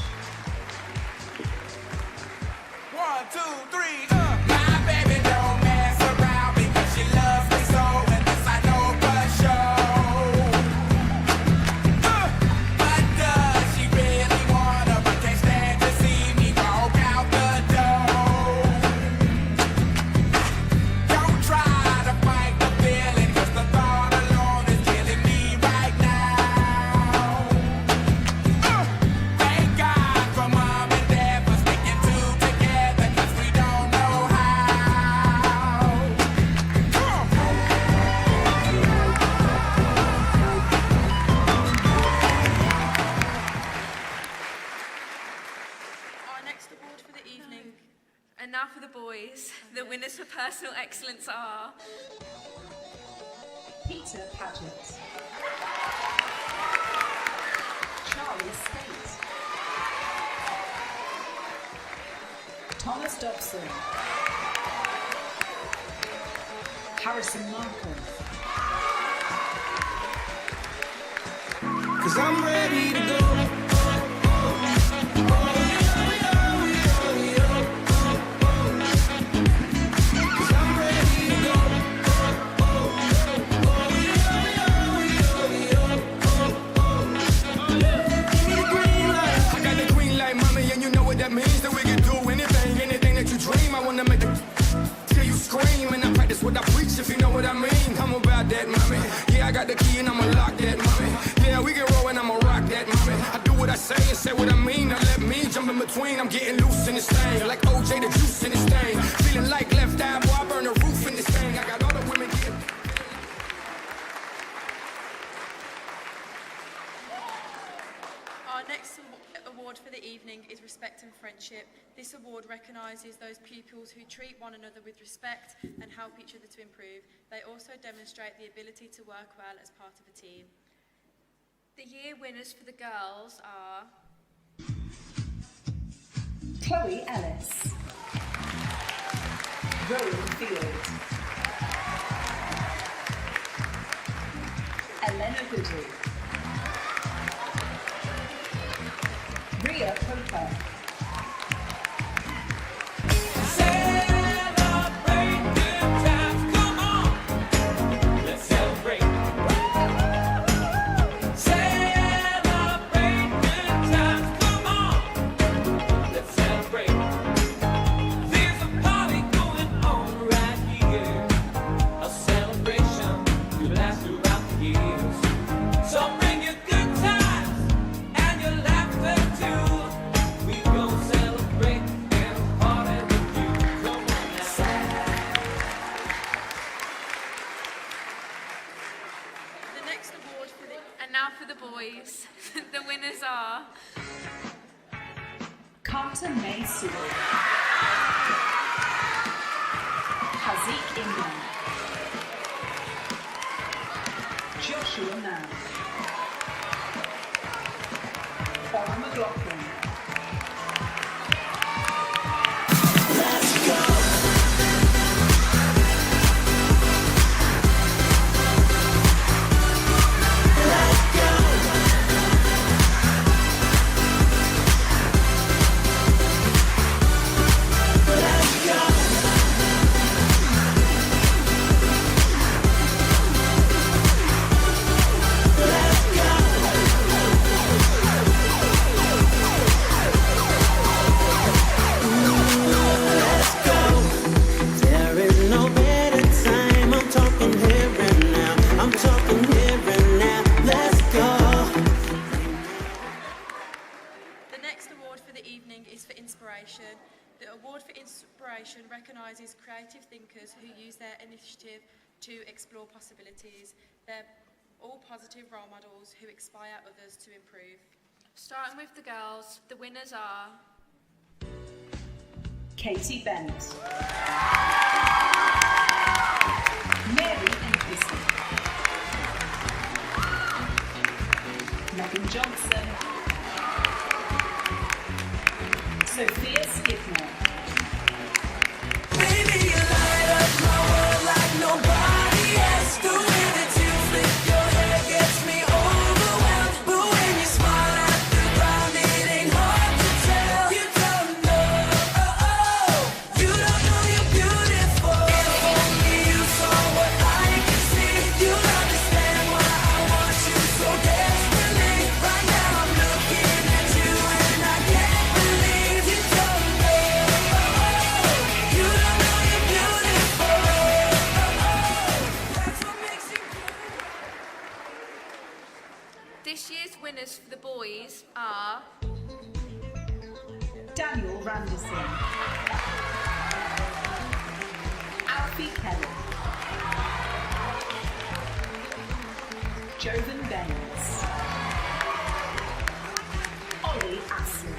1, 2, 3, My baby don't mess around because she loves me so, and this I know for sure. But does she really wanna, but can't stand to see me walk out the door? Don't try to fight the feeling, 'cause the thought alone is killing me right now. Thank God for mom and dad for sticking two together, 'cause we don't know how. Our next award for the evening. And now for the boys. The winners for Personal Excellence are Peter Paget, Charlie Estate, Thomas Dobson, Harrison Markham, 'cause I'm ready to go. I got the green light, mommy, and you know what that means. That we can do anything that you dream. I wanna make the till you scream, and I practice what I preach, if you know what I mean. I'm about that, mommy. Yeah, I got the key and I'ma lock that, mommy. Yeah, we can roll and I'ma rock that, mommy. I do what I say and say what I mean. Now let me jump in between. I'm getting loose in this thing, like OJ the juice in this thing. Feeling like left eye, boy, I burn the roof in this thing. I got all the women getting. Our next award for the evening is Respect and Friendship. This award recognises those pupils who treat one another with respect and help each other to improve. They also demonstrate the ability to work well as part of a team. the year winners for the girls are Chloe Ellis, Rowan Field, Elena Goody, Ria Poper, Celebrate good times, come on, let's celebrate. Celebrate good times, come on, let's celebrate. There's a party going on right here, a celebration to last throughout the years. So Joshua Mann. Paul McLaughlin. The award for inspiration recognises creative thinkers who use their initiative to explore possibilities. They're all positive role models who inspire others to improve. Starting with the girls, the winners are Katie Bent, Mary Enkelson, Megan Johnson, Sophia Skidmore. Baby, you light up my world like nobody else. The way that you flip your hair gets me overwhelmed. But when you smile at the ground, it ain't hard to tell. You don't know, you don't know you're beautiful. If only you saw what I can see, you'll understand why I want you so desperately. Right now I'm looking at you and I can't believe you don't know. You don't know you're beautiful. That's what makes you good. this year's winners for the boys are Daniel Randerson, Alfie Kelly, Jovan Baines, Ollie Astley.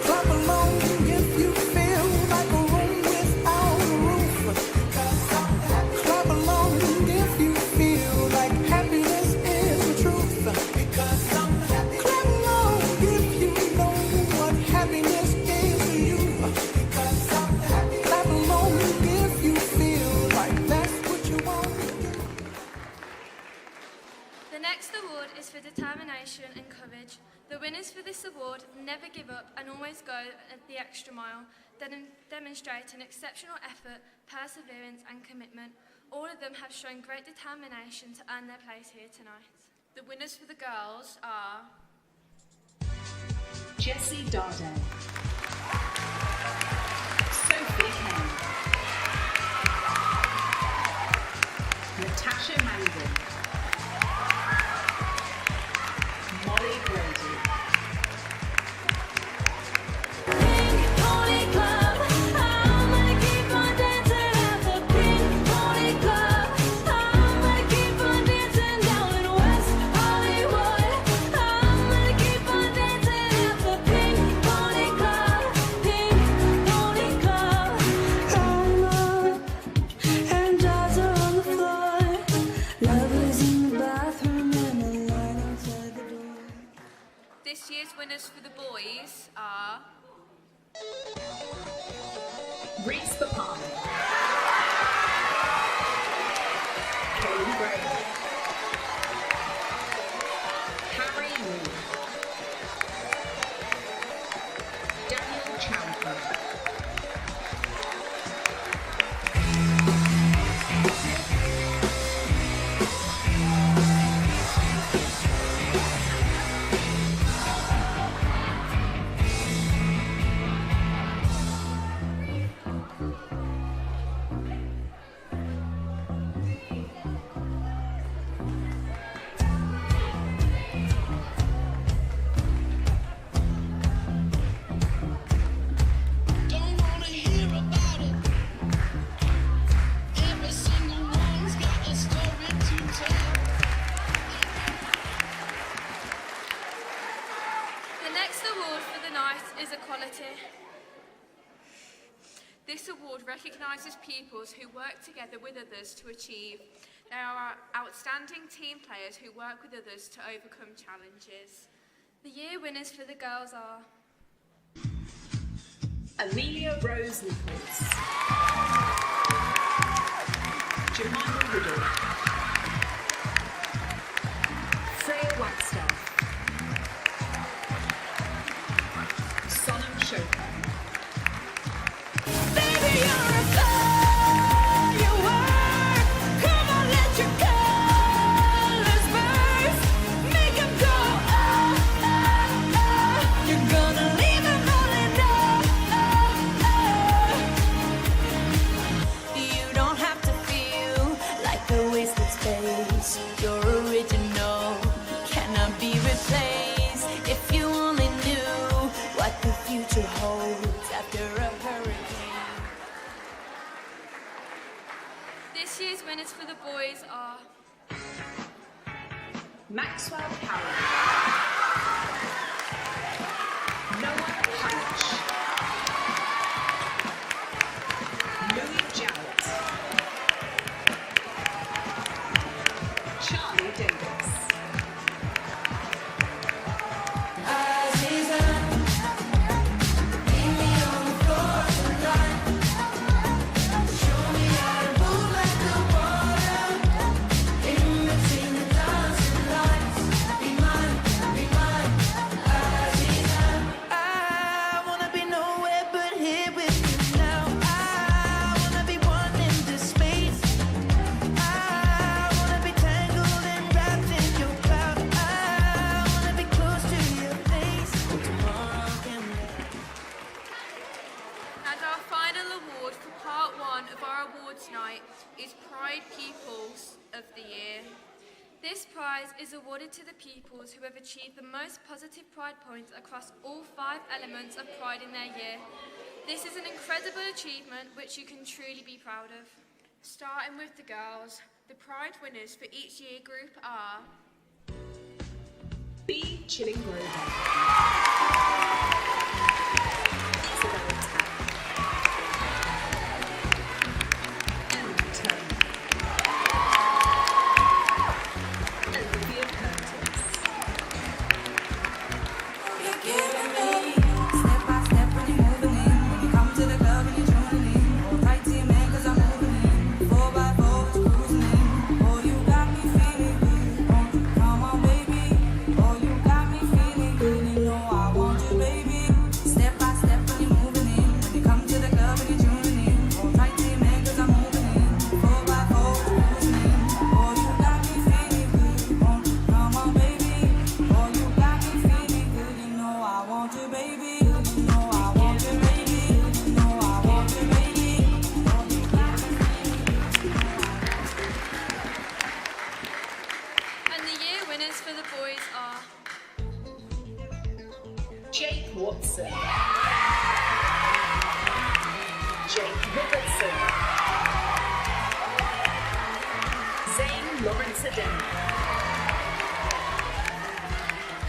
Clap along if you feel like a room without a roof. Clap along if you feel like happiness is the truth. Clap along if you know what happiness is to you. Clap along if you feel like that's what you want to do. The next award is for determination and courage. The winners for this award never give up and always go the extra mile, demonstrating exceptional effort, perseverance and commitment. All of them have shown great determination to earn their place here tonight. the winners for the girls are Jessie Darday, Sophie Kane, Natasha Mangan, Molly Brady, Pony Club, I'm gonna keep on dancing at the Pink Pony Club. I'm gonna keep on dancing down in West Hollywood. I'm gonna keep on dancing at the Pink Pony Club. Pink Pony Club. I'm up and dolls are on the floor. Lovers in the bathroom and a line outside the door. this year's winners for the boys are Reese Papani, Kaylee Gray, Harry Lee, Daniel Champion, Don't wanna hear about it. Every single one's got a story to tell. The next award for the night is equality. This award recognises pupils who work together with others to achieve. They are outstanding team players who work with others to overcome challenges. The year winners for the girls are Amelia Rose Nichols, Jemima Riddle, Freya Wagstaff, Sonam Chopra, Baby, you're a firework. Come on, let your colors burst. Make 'em go, oh, oh, oh. You're gonna leave 'em rolling, oh, oh, oh. You don't have to feel like a wasted space. You're original, cannot be replaced. If you only knew what the future holds after a hurricane. This year's winners for the boys are Maxwell Carroll, Noah Punch, Louis Jarrett, Charlie Davis, I wanna be nowhere but here with you now. I wanna be one in this space. I wanna be tangled and wrapped in your cloud. I wanna be close to your face. Tomorrow can And our final award for part one of our awards night is Pride Pupils of the Year. This prize is awarded to the pupils who have achieved the most positive Pride points across all 5 elements of Pride in their year. This is an incredible achievement which you can truly be proud of. Starting with the girls, the Pride winners for each year group are B. Chillinggrover, Isabel Tapp, Emma Turner, Olivia Curtis, You're giving me step by step when you're moving in. When you come to the club and you're tuning in. Hold tight to your man 'cause I'm moving in. 4x4 is cruising in. Oh, you got me feeling good. Won't you come on, baby? Oh, you got me feeling good. You know I want you, baby. Step by step when you're moving in. When you come to the club and you're tuning in. Hold tight to your man 'cause I'm moving in. 4x4 is cruising in. Oh, you got me feeling good. Won't you come on, baby? Oh, you got me feeling good. You know I want you, baby. You know I want you, baby. You know I want you, baby. Oh, you got me feeling And the year winners for the boys are Jake Watson, Jake Robertson, Zane Lawrence Ademi,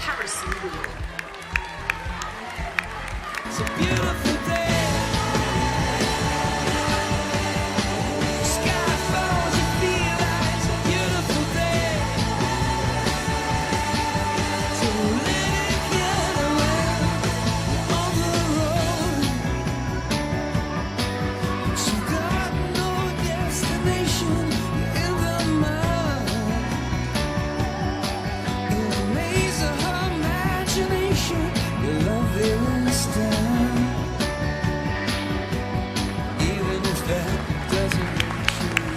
Harrison Wheeler, It's a beautiful day. Sky falls, you feel like it's a beautiful day. So let it get away on the road. You got no destination in the mind. In the maze of her imagination, your love is down. Even if that doesn't ring true.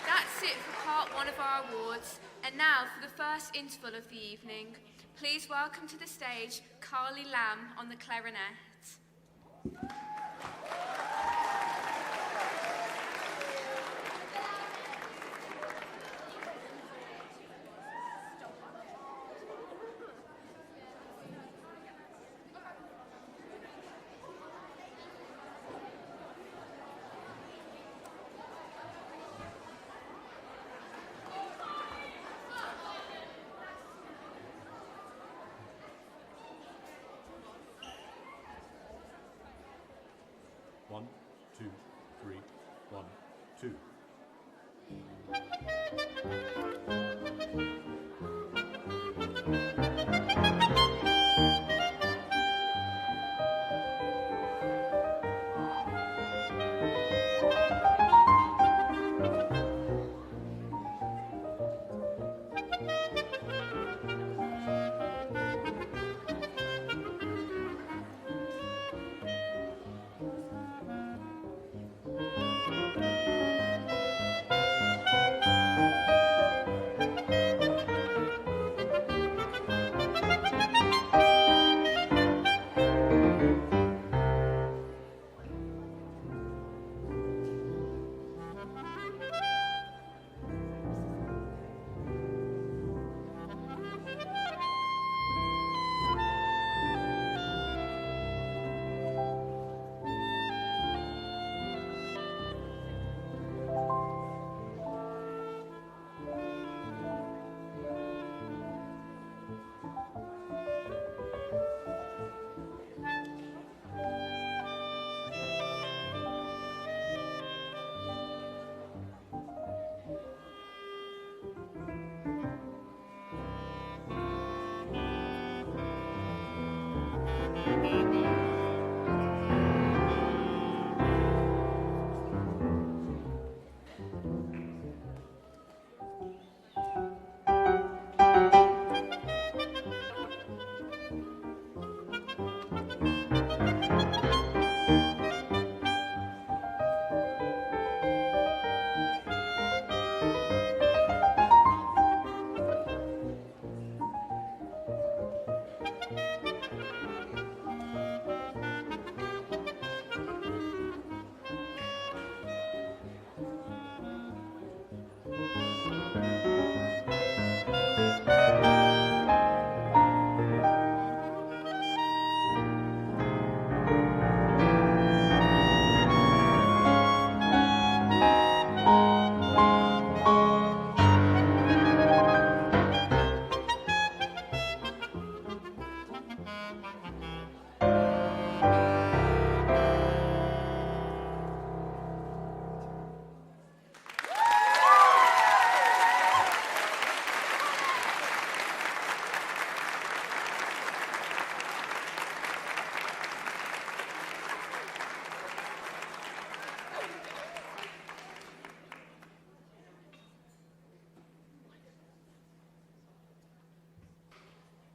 That's it for part one of our awards. And now for the first interval of the evening, please welcome to the stage Carly Lamb on the clarinet. 2, 3, 1, 2.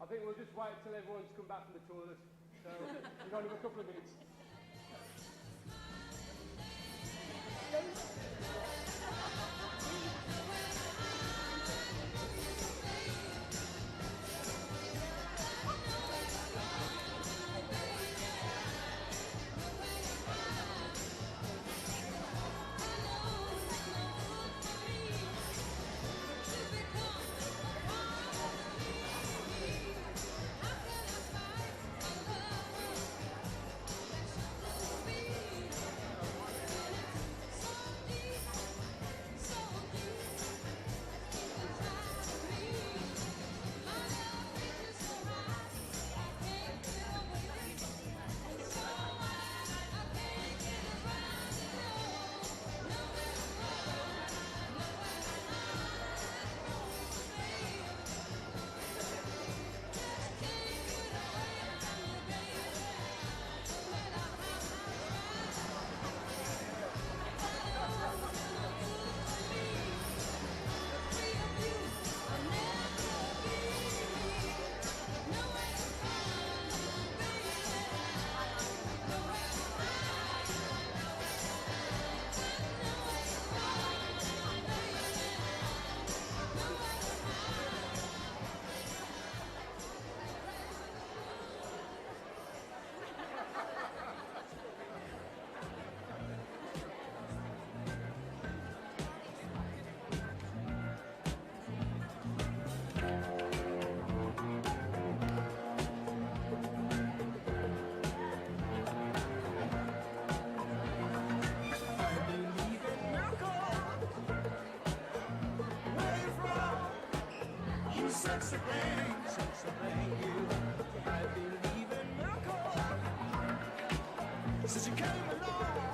I think we'll just wait till everyone's come back from the toilet. So we've only got a couple of minutes. Sexy thing, you. I believe in miracles. Since you came along,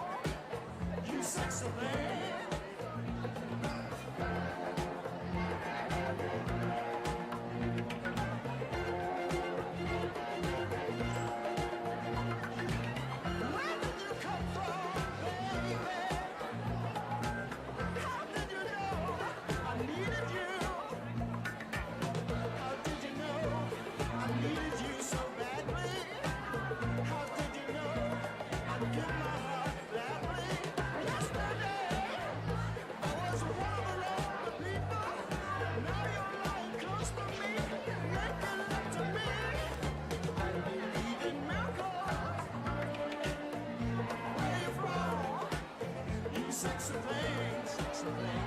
sexy thing.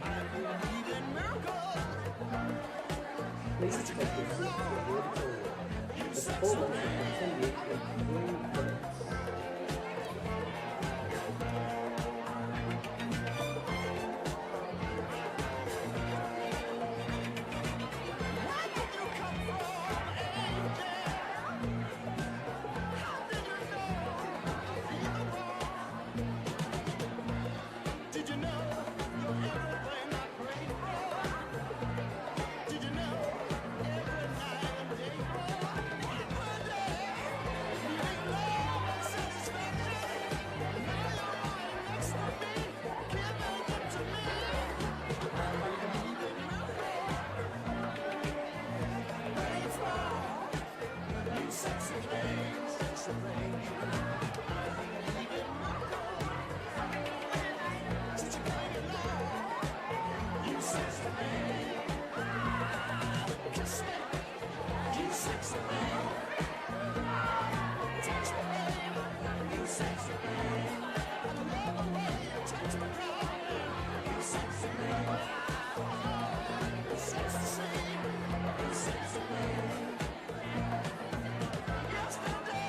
I believe in miracles. Please take your seats to the auditorium. The performance will continue in 3 minutes. Did you know you're everything I prayed for? Did you know every night and day one day needing love and satisfaction? Now you're lying next to me, giving it to me. I believe in miracles. It's wrong. You sexy thing, sexy thing. I believe in miracles. Since you came along, you sexy thing. Kiss me, you sexy thing. Touch me, baby, you sexy thing. I love the way you touch me, darling. You sexy thing. Sexy thing, you sexy thing. Yesterday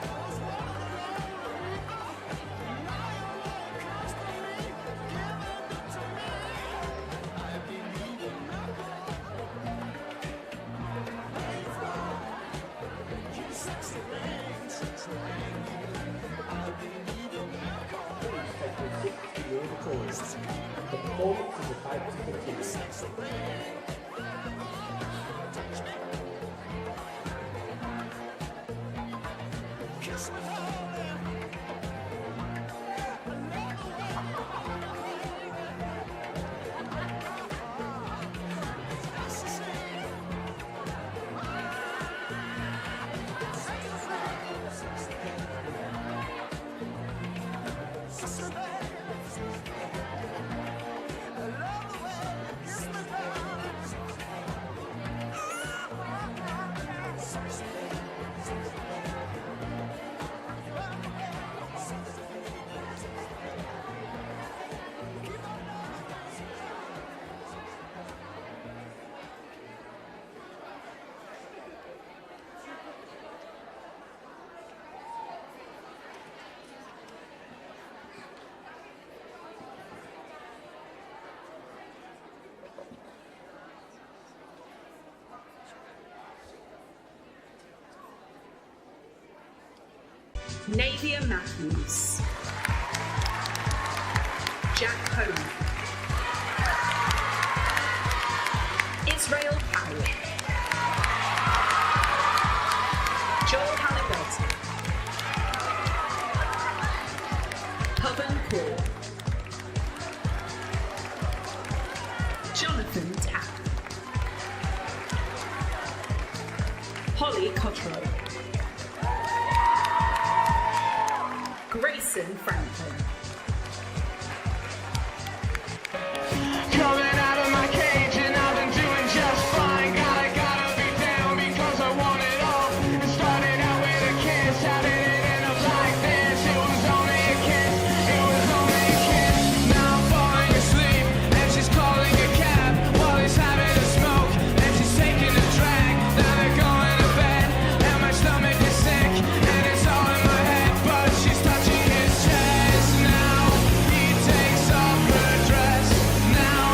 was one of the lonely. Now you're all close to me, giving it to me. I believe in miracles. Where you from? You sexy thing, sexy thing. I believe in miracles. Please take your seats to the auditorium. The performance is about to continue. Sexy thing. Touch me. Kiss me, darling. Another way, that's the same. Sexy thing. Sexy thing. I love the way you kiss me, darling. Sexy thing. Navia Matthews, Jack Home, Israel Powell, Joel Halliburton, Coven Core, Jonathan Tapp, Holly Cottrell, Grayson Franklin. Coming out of my cage and I've been doing just fine. Gotta be down because I want it all. It started out with a kiss, how did it end up like this? It was only a kiss, it was only a kiss. Now I'm falling asleep and she's calling a cab while he's having a smoke and she's taking a drag. Now they're going to bed and my stomach is sick and it's all in my head, but she's touching his chest. Now he takes off her dress. Now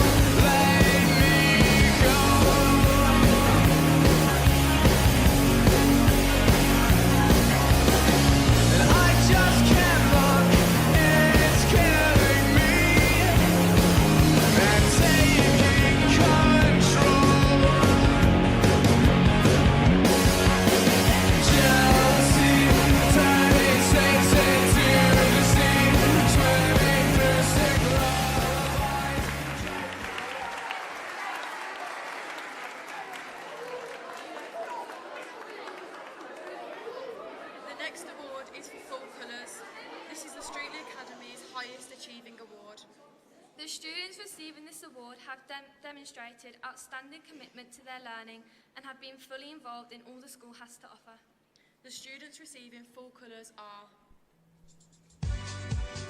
let me go. And I just can't look, it's killing me. And taking control. Jealousy, turning snakes into the sea, swimming through sick lullabies. The next award is for Full Colours. This is the Streatley Academy's highest achieving award. The students receiving this award have demonstrated outstanding commitment to their learning and have been fully involved in all the school has to offer. The students receiving Full Colours are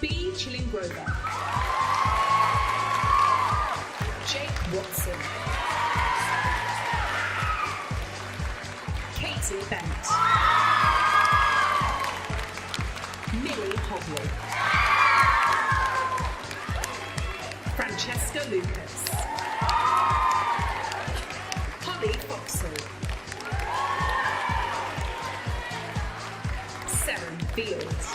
B. Chillingrover, Jake Watson, Katie Bent, Millie Hobley, Francesca Lucas, Holly Foxall, Seren Fields,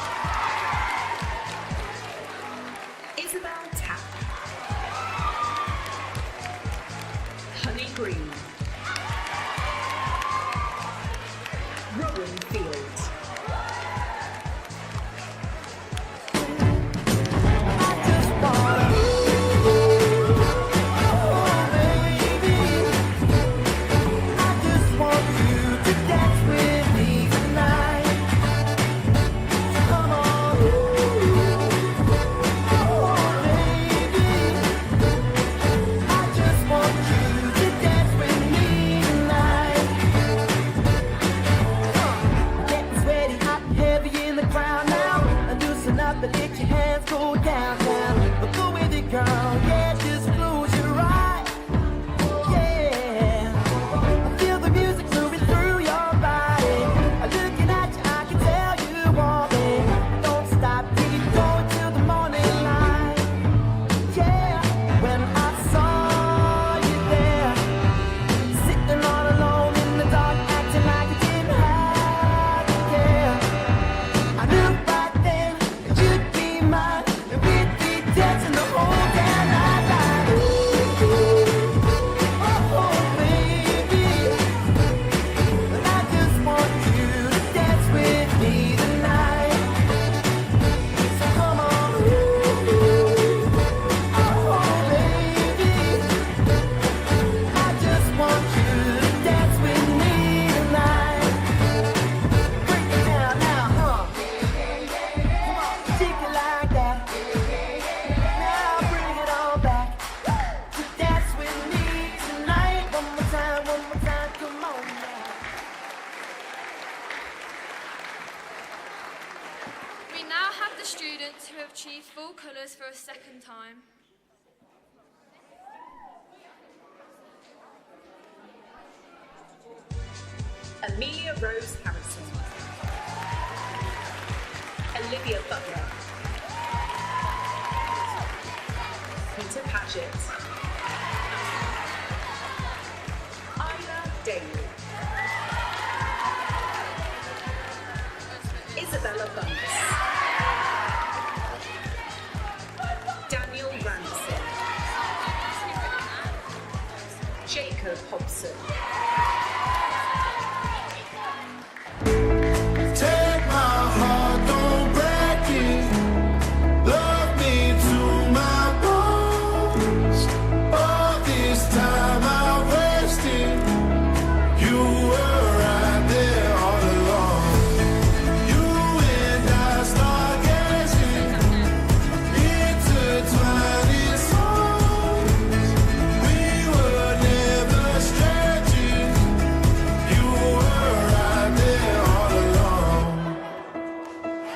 Isabel Tapp, Honey Green, Rowan Fields, but let your hands go down, down. But go with it, girl. Yeah, just close your eyes. Yeah. I feel the music moving through your body. I'm looking at you, I can tell you want me. Don't stop, keep going till the morning light. Yeah. When I saw you there, sitting all alone in the dark, acting like you didn't have to care. I knew right then that you'd be mine, and we'd be dancing the whole damn night like, ooh, oh, baby. And I just want you to dance with me tonight. So come on, ooh, oh, baby. I just want you to dance with me tonight. Break it down now, take it like that. Now bring it all back. Dance with me tonight. One more time, come on now. We now have the students who have achieved full colours for a second time. Amelia Rose Harrison, Olivia Butler, Peter Paget, Isla Daly, Isabella Bunce, Daniel Ransom, Jacob Hobson, Take my heart, don't break it. Love me to my bones. All this time I wasted. You were right there all along. You and I stargazing, intertwining songs. We were never strangers. You were right there all along.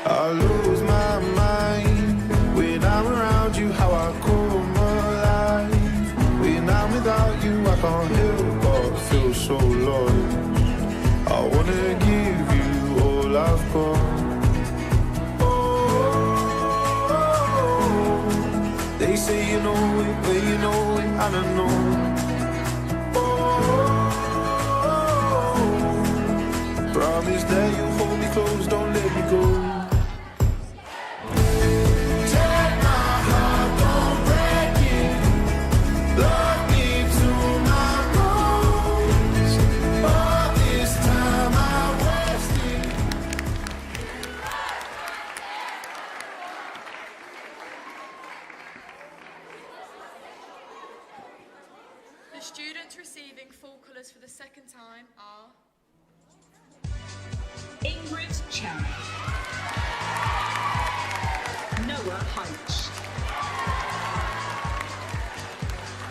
I lose my mind when I'm around you, how I come alive. When I'm without you, I can't help but feel so lost. I wanna give you all I've got. Oh, they say you know it, well you know it, and I know. Promise that you hold me close, don't let me go. Take my heart, don't break it. Love me to my bones. All this time I wasted. The students receiving full colours for the second time are Ingrid Chen, Noah Heitch,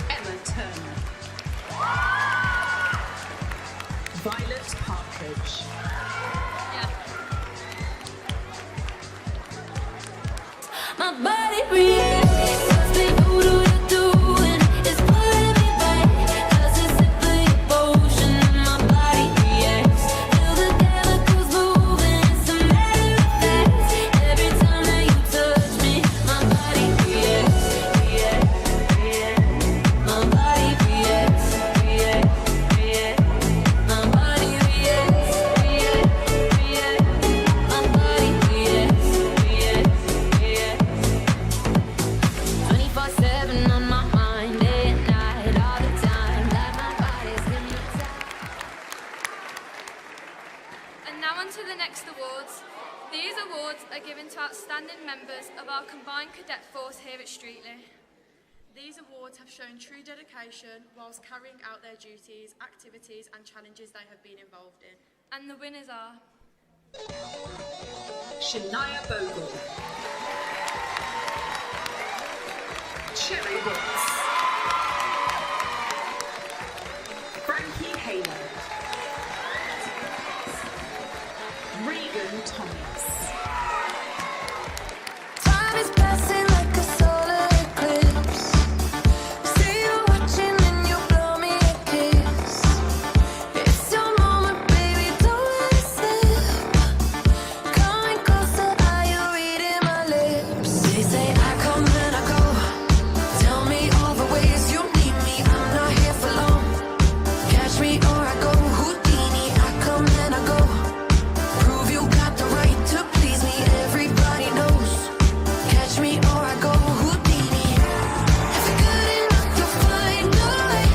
Emma Turner, Violet Partridge, my body reacts. Must be voodoo you're doing. It's pulling me back. 'Cause it's simply emotion and my body reacts. Feel the chemicals moving. It's a matter of fact. Every time that you touch me, my body reacts, reacts, reacts. My body reacts, reacts, reacts. My body reacts, reacts, reacts. My body reacts, reacts, reacts. 24/7 on my mind, day and night, all the time. Like my body's hypnotized. And now on to the next awards. These awards are given to outstanding members of our combined cadet force here at Streatley. These awards have shown true dedication whilst carrying out their duties, activities and challenges they have been involved in. And the winners are Shania Bogle, Cherry Watts, Frankie Halo, Regan Thomas. Time is passing like a solar eclipse. See you watching and you blow me a kiss. It's your moment, baby, don't let it slip. Coming closer, are you reading my lips? They say I come and I go. Tell me all the ways you need me. I'm not here for long. Catch me or I go Houdini. I come and I go. Prove you got the right to please me. Everybody knows. Catch me or I go Houdini. If you're good enough, you'll find a way.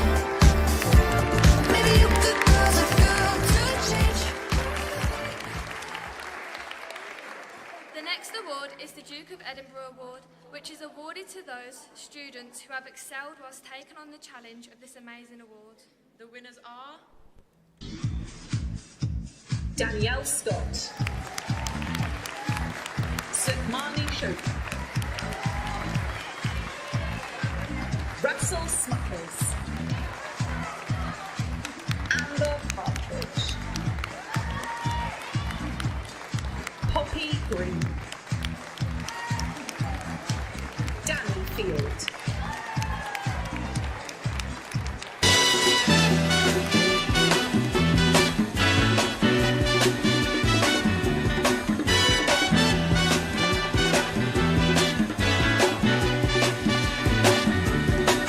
Maybe you could cause a girl to change. The next award is the Duke of Edinburgh Award, which is awarded to those students who have excelled whilst taking on the challenge of this amazing award. The winners are Danielle Scott, Sukmani Chopra, Russell Smuckers, Amber Partridge, Poppy Green, Danny Field.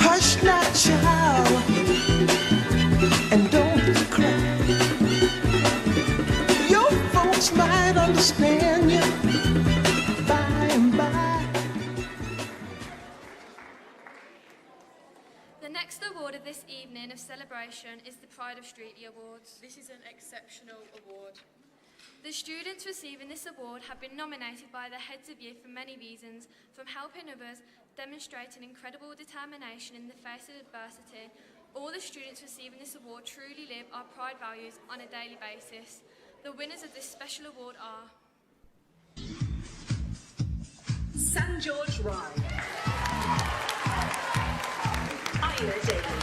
Hush now, child, and don't cry. Your folks might understand you by and by. The next award of this evening of celebration is the Pride of Streatley Awards. This is an exceptional award. The students receiving this award have been nominated by the heads of youth for many reasons, from helping others, demonstrating incredible determination in the face of adversity. All the students receiving this award truly live our pride values on a daily basis. The winners of this special award are San George Rye, Isla Daly,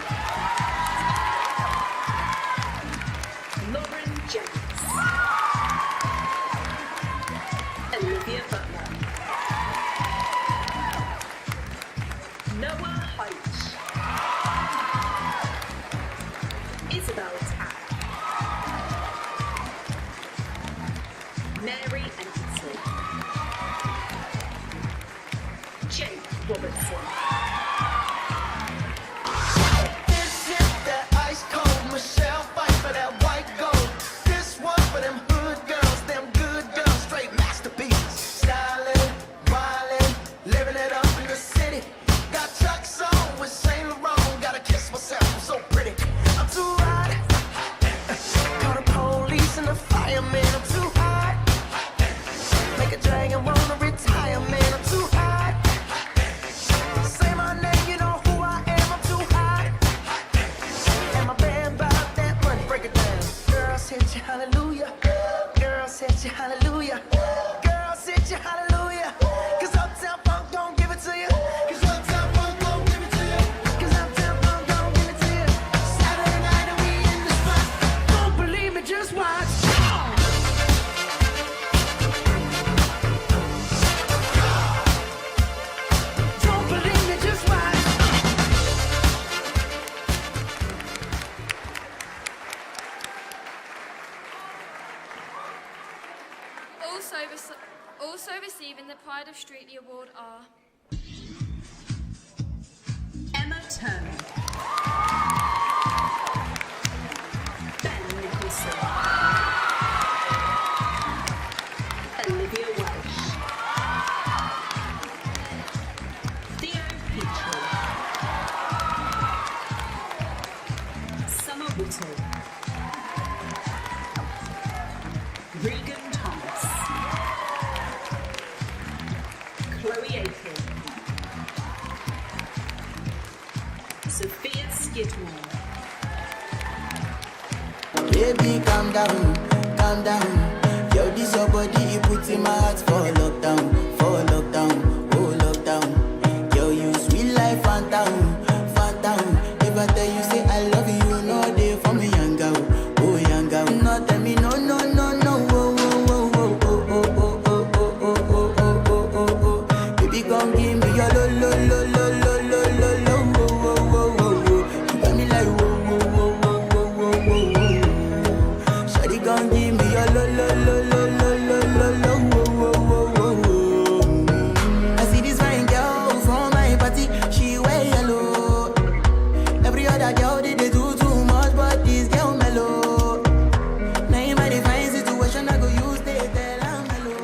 Lauren James, Olivia Butler, Noah Hoyt, Isabel Tack, Mary Ensley, Jake Robertson. This is that ice cold Michelle fight for that white gold. This one for them hood girls, them good girls, straight masterpieces. Stylin', wildin', living it up in the city. Got Chuck's on with Saint Laurent. Gotta kiss myself, I'm so pretty. I'm too hot. Call the police and the fireman. I'm too hot. Make a dragon wanna retire, man. I'm too hot. Say my name, you know who I am. I'm too hot. And my band bought that money. Break it down. Girls hit you, hallelujah. Girls hit you, hallelujah. Girls hit you, hallelujah. 'Cause Uptown Funk don't give it to you. 'Cause Uptown Funk don't give it to you. 'Cause Uptown Funk don't give it to you. Saturday night and we in the spot. Don't believe me, just watch. Also receiving the Pride of Streetly Award are Emma Turner, Ben Nicholson, Olivia Welsh, Theo Petrie, Summer Whittle, Regan Thomas, Chloe Aiken, Sophia Skidmore, Baby, calm down, calm down. Yo, this your body, you put in my heart for lockdown, oh lockdown. Yo, you sweet life, phantom, phantom. If I tell you say I love you, no day for me, young girl, oh young girl. No tell me no, no, no, no, oh, oh, oh, oh, oh, oh, oh, oh, oh, oh, oh, oh, oh. Baby, come give me your lo, lo, lo, lo, lo, lo, lo, lo, oh, oh, oh, oh, oh. You got me like whoa, whoa, whoa, whoa, whoa, whoa, whoa. Shawty, come give me your lo, lo, lo, lo, lo, lo, lo, lo, oh, oh, oh, oh, oh. I see this fine girl from my party, she wear yellow. Every other girl they do too much, but this girl mellow. Now in my divine situation, I go use they tell I'm mellow.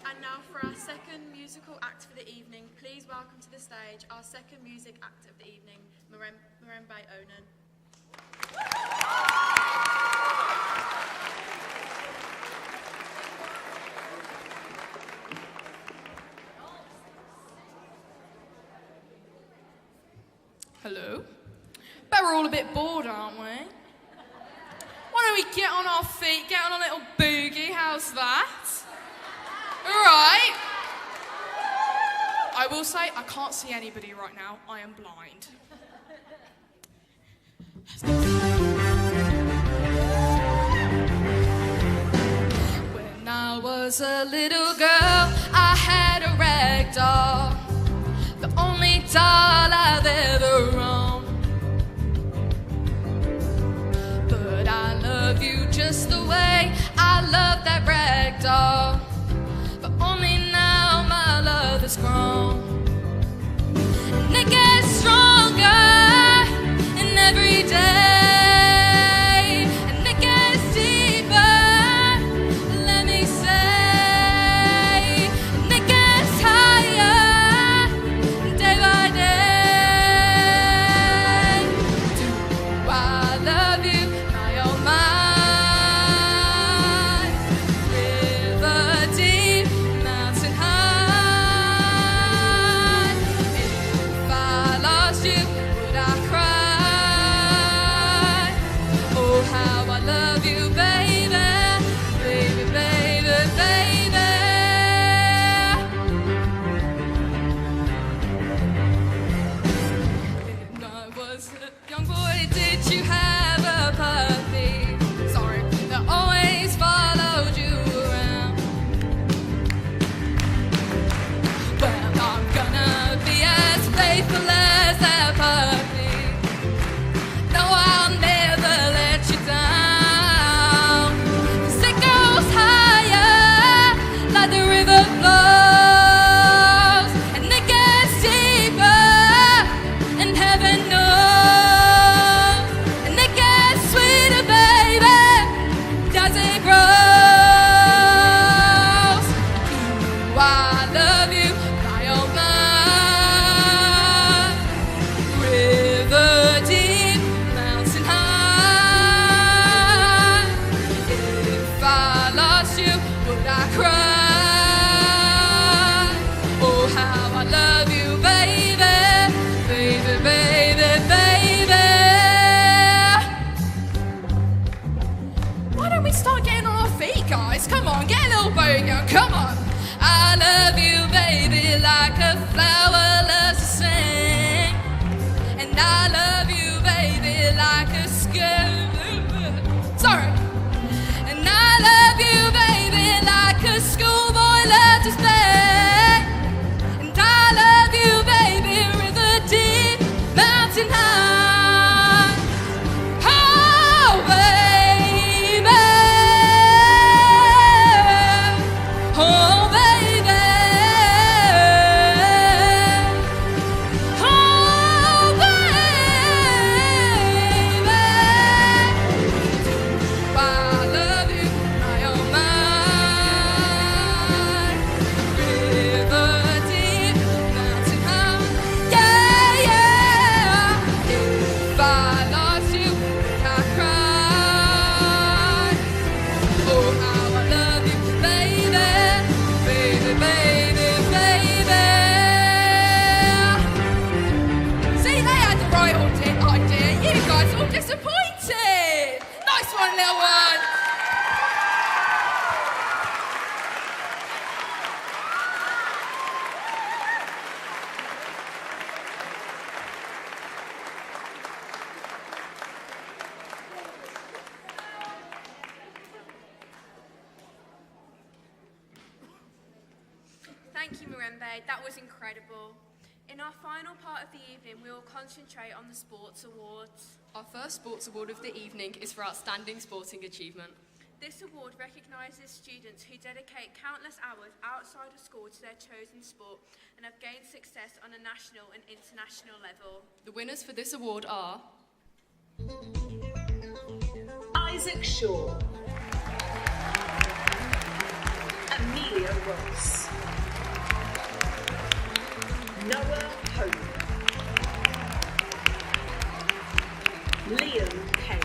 And now for our second musical act for the evening, please welcome to the stage our second music act of the evening, Marembe Onan. Hello? Bet we're all a bit bored, aren't we? Why don't we get on our feet, get on a little boogie, how's that? Alright. I will say, I can't see anybody right now, I am blind. When I was a little girl, I had a rag doll, the only doll I've ever owned. But I love you just the way I love that rag doll. But only now my love has grown. And it gets stronger in every day. And it gets deeper, let me say. And it gets higher day by day. Do I love you, my oh my? River deep, mountain high. Murembe, that was incredible. In our final part of the evening, we will concentrate on the sports awards. Our first sports award of the evening is for outstanding sporting achievement. This award recognises students who dedicate countless hours outside of school to their chosen sport and have gained success on a national and international level. The winners for this award are Isaac Shaw, Amelia Ross, Noah Hope, Liam Kane.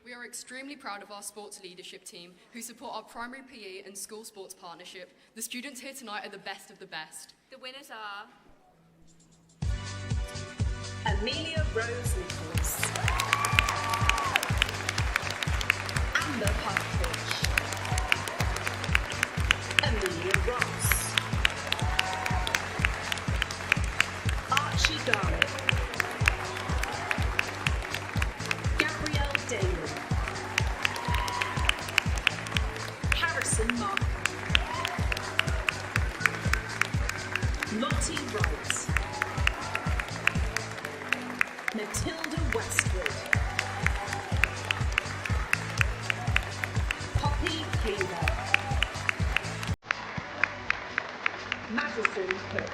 We are extremely proud of our sports leadership team who support our primary PE and school sports partnership. The students here tonight are the best of the best. The winners are Amelia Rose Nichols, Amber Partridge, Amelia Ross, Archie Garrett, Gabrielle Daly, Harrison Mark, Lottie Wright, Matilda Westwood, Poppy Taylor, Madison Cook.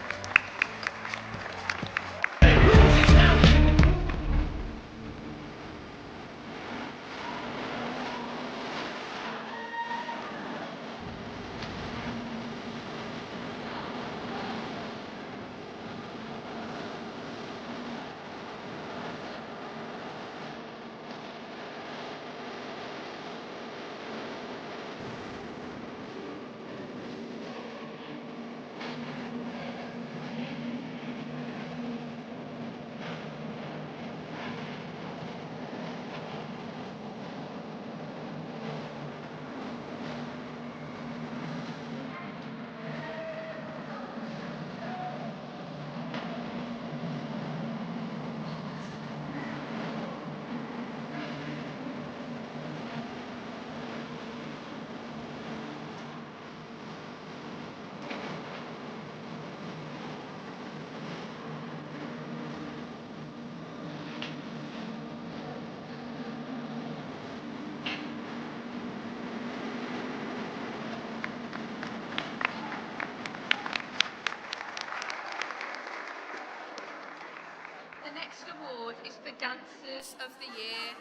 The next award is for Dancers of the Year.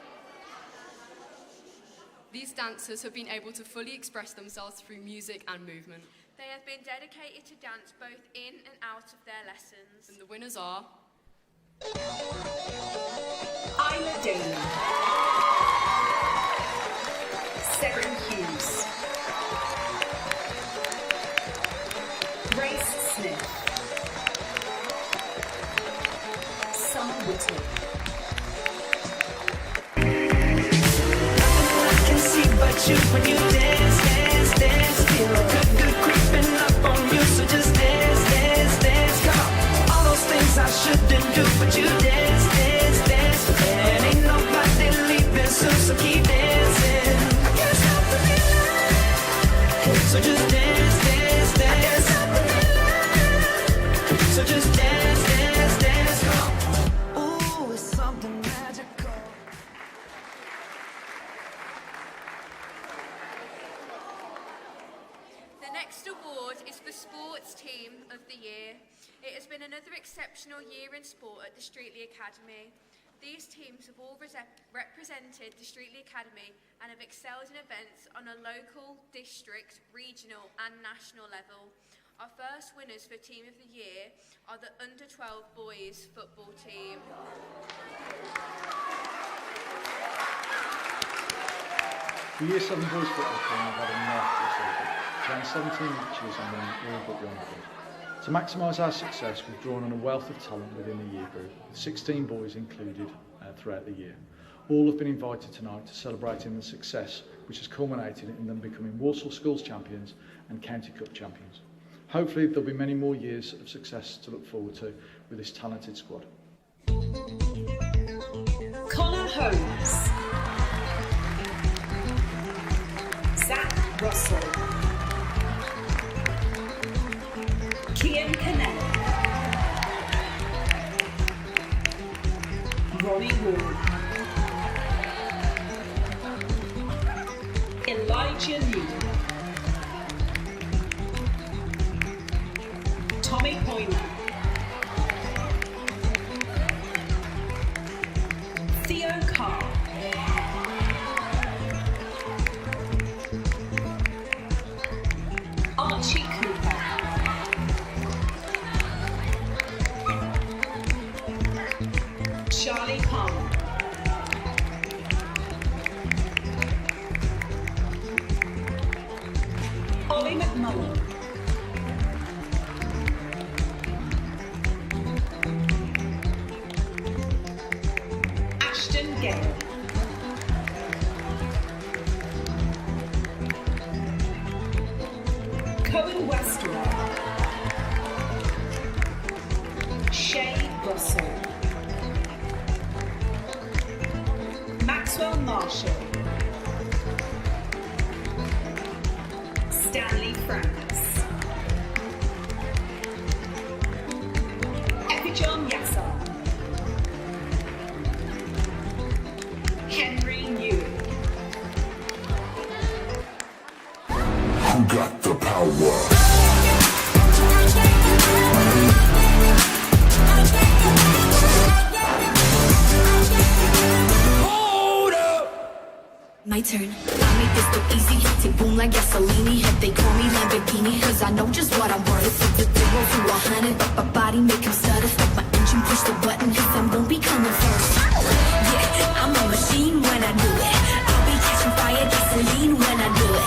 These dancers have been able to fully express themselves through music and movement. They have been dedicated to dance both in and out of their lessons. And the winners are Isla Daly, Seren Hughes, Grace Smith, Summer Whittle. I can see but you when you dance, dance, dance. Feel good, good creeping up on you. So just dance, dance, dance. Come on. All those things I shouldn't do, but you dance, dance, dance. And ain't nobody leaving soon, so keep dancing. I can't stop the feeling. So just dance, dance, dance. I can't stop the feeling. So just dance, dance, dance. Come on. Ooh, it's something magical. The next award is for Sports Team of the Year. It has been another exceptional year in sport at the Streetley Academy. These teams have all represented the Streatley Academy and have excelled in events on a local, district, regional and national level. Our first winners for Team of the Year are the Under-12 boys football team. The Year 7 boys football team have had a remarkable season, playing 17 matches and winning all but the honours. To maximise our success, we've drawn on a wealth of talent within the year group, with 16 boys included throughout the year. All have been invited tonight to celebrating the success which has culminated in them becoming Walsall Schools champions and County Cup champions. Hopefully there'll be many more years of success to look forward to with this talented squad. Connor Holmes, Zach Russell, Kian Cannell, Ronnie Ward, Elijah Lee, Tommy Hoyland, Theo Carr, Archie Cooper, Charlie Palmer, Ollie McMullen, Ashton Gale, Cohen Westwood, Shay Russell, Maxwell Marshall, Stanley Franks, Epijon Yassar, Henry Newey. Who got the power? My turn. I made this look easy. Tick boom like gasoline. Head they call me Lamborghini, cause I know just what I'm worth. From 0 to 100, my body make him stutter. My engine push the button, cause I'm gonna be coming first. Yeah, I'm a machine when I do it. I'll be catching fire, gasoline when I do it.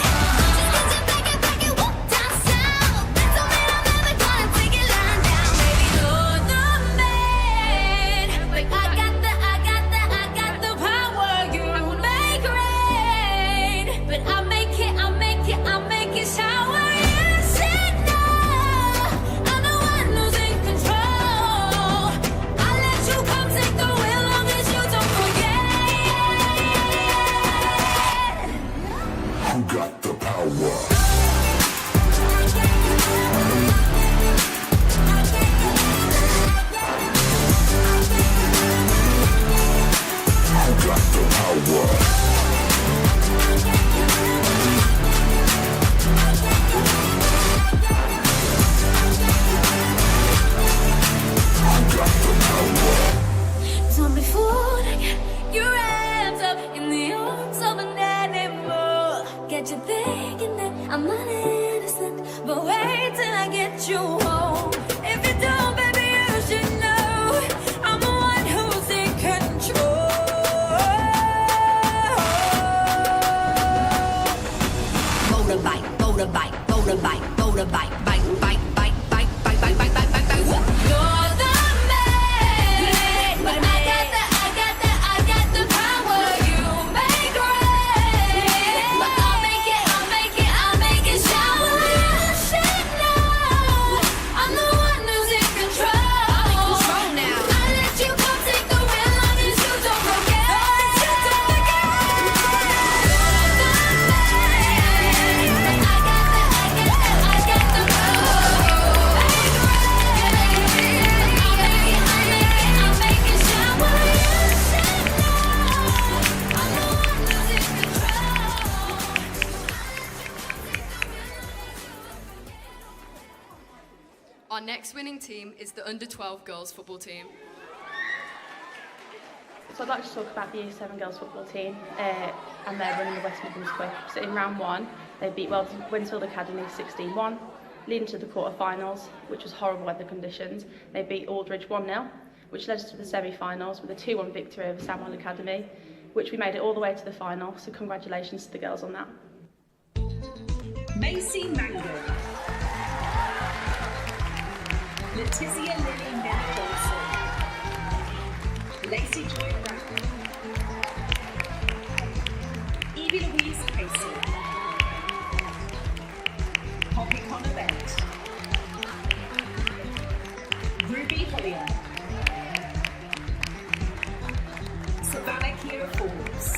Our next winning team is the Under-12 girls football team. So I'd like to talk about the Year 7 girls football team and their run in the West Midlands Cup. So in round 1, they beat Winsfield Academy 16-1, leading to the quarter-finals, which was horrible weather conditions. They beat Aldridge 1-0, which led us to the semi-finals with a 2-1 victory over Samwell Academy, which we made it all the way to the final, so congratulations to the girls on that. Macy Mango, Letizia Lily Miller-Olson, Lacey Joy Brown, Evie Louise Casey, Poppy Connor Bent, Ruby Hollier, Savannah Kira Forbes,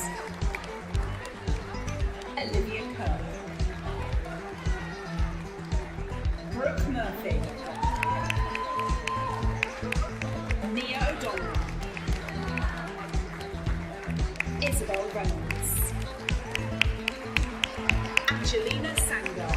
Olivia Kerr, Brooke Murphy, Mia O'Donnell, Isabel Reynolds, Angelina Sangar.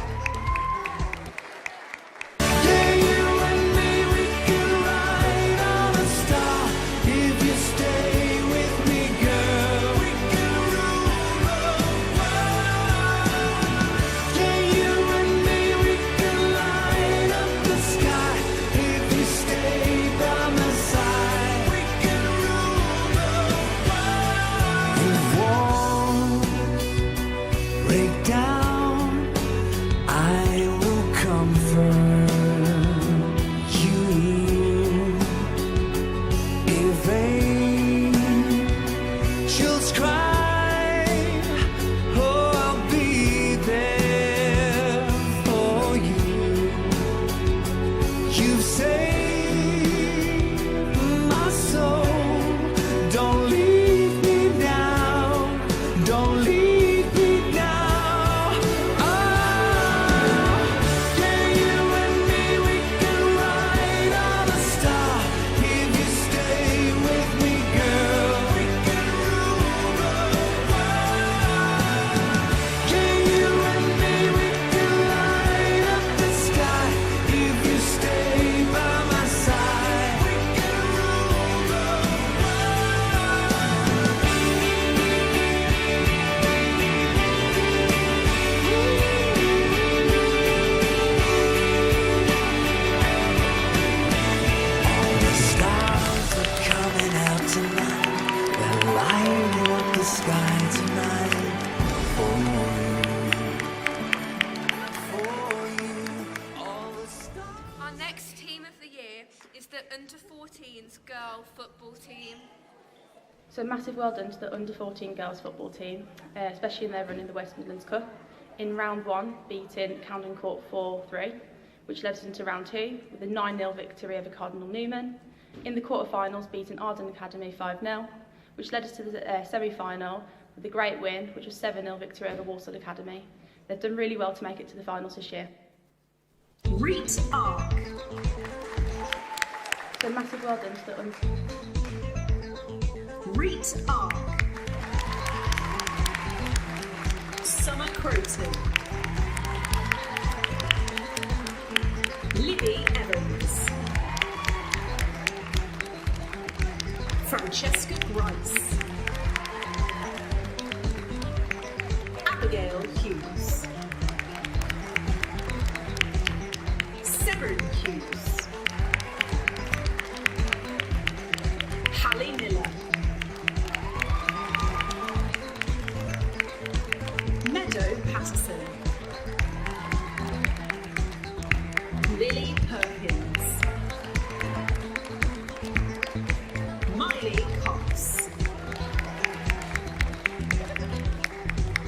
So massive well done to the under-14 girls football team, especially in their run in the West Midlands Cup. In round 1, beating Camden Court 4-3, which led us into round 2 with a 9-0 victory over Cardinal Newman. In the quarter-finals, beating Arden Academy 5-0, which led us to the semi-final with a great win, which was 7-0 victory over Walsall Academy. They've done really well to make it to the finals this year. Reet Ark. So massive well done to the Reet Ark, Summer Croton, Libby Evans, Francesca Grice, Abigail Hughes, Severin Hughes, Hallie Miller, Meadow Patterson, Lily Perkins, Miley Cox,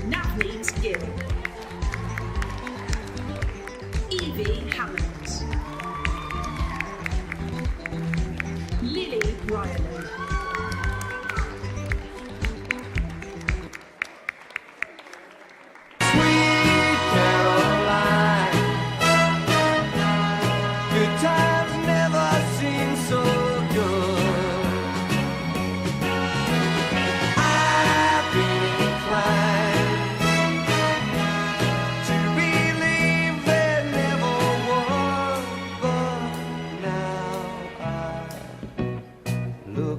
Navneet Gill, Evie Hammond, Lily Riley, Look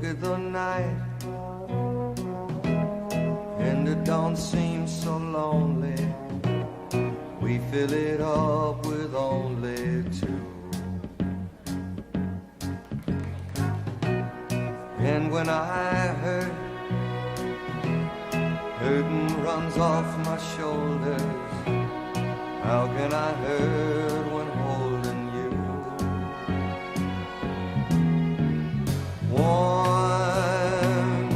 And when I hurt, hurting runs off my shoulders. How can I hurt when holding you? Warm,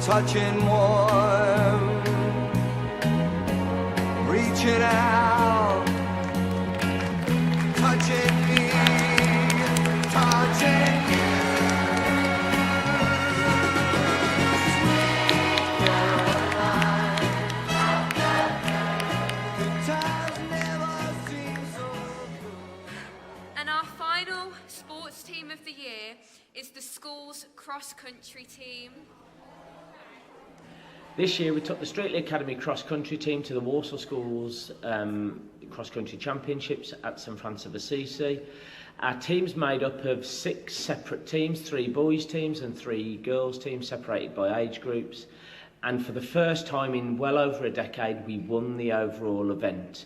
touching warm, reaching out, touching me, touching you. And our final sports team of the year is the school's cross-country team. This year we took the Streatley Academy cross-country team to the Walsall Schools cross-country championships at St Francis of Assisi. Our team's made up of 6 separate teams, 3 boys teams and 3 girls teams separated by age groups. And for the first time in well over a decade we won the overall event.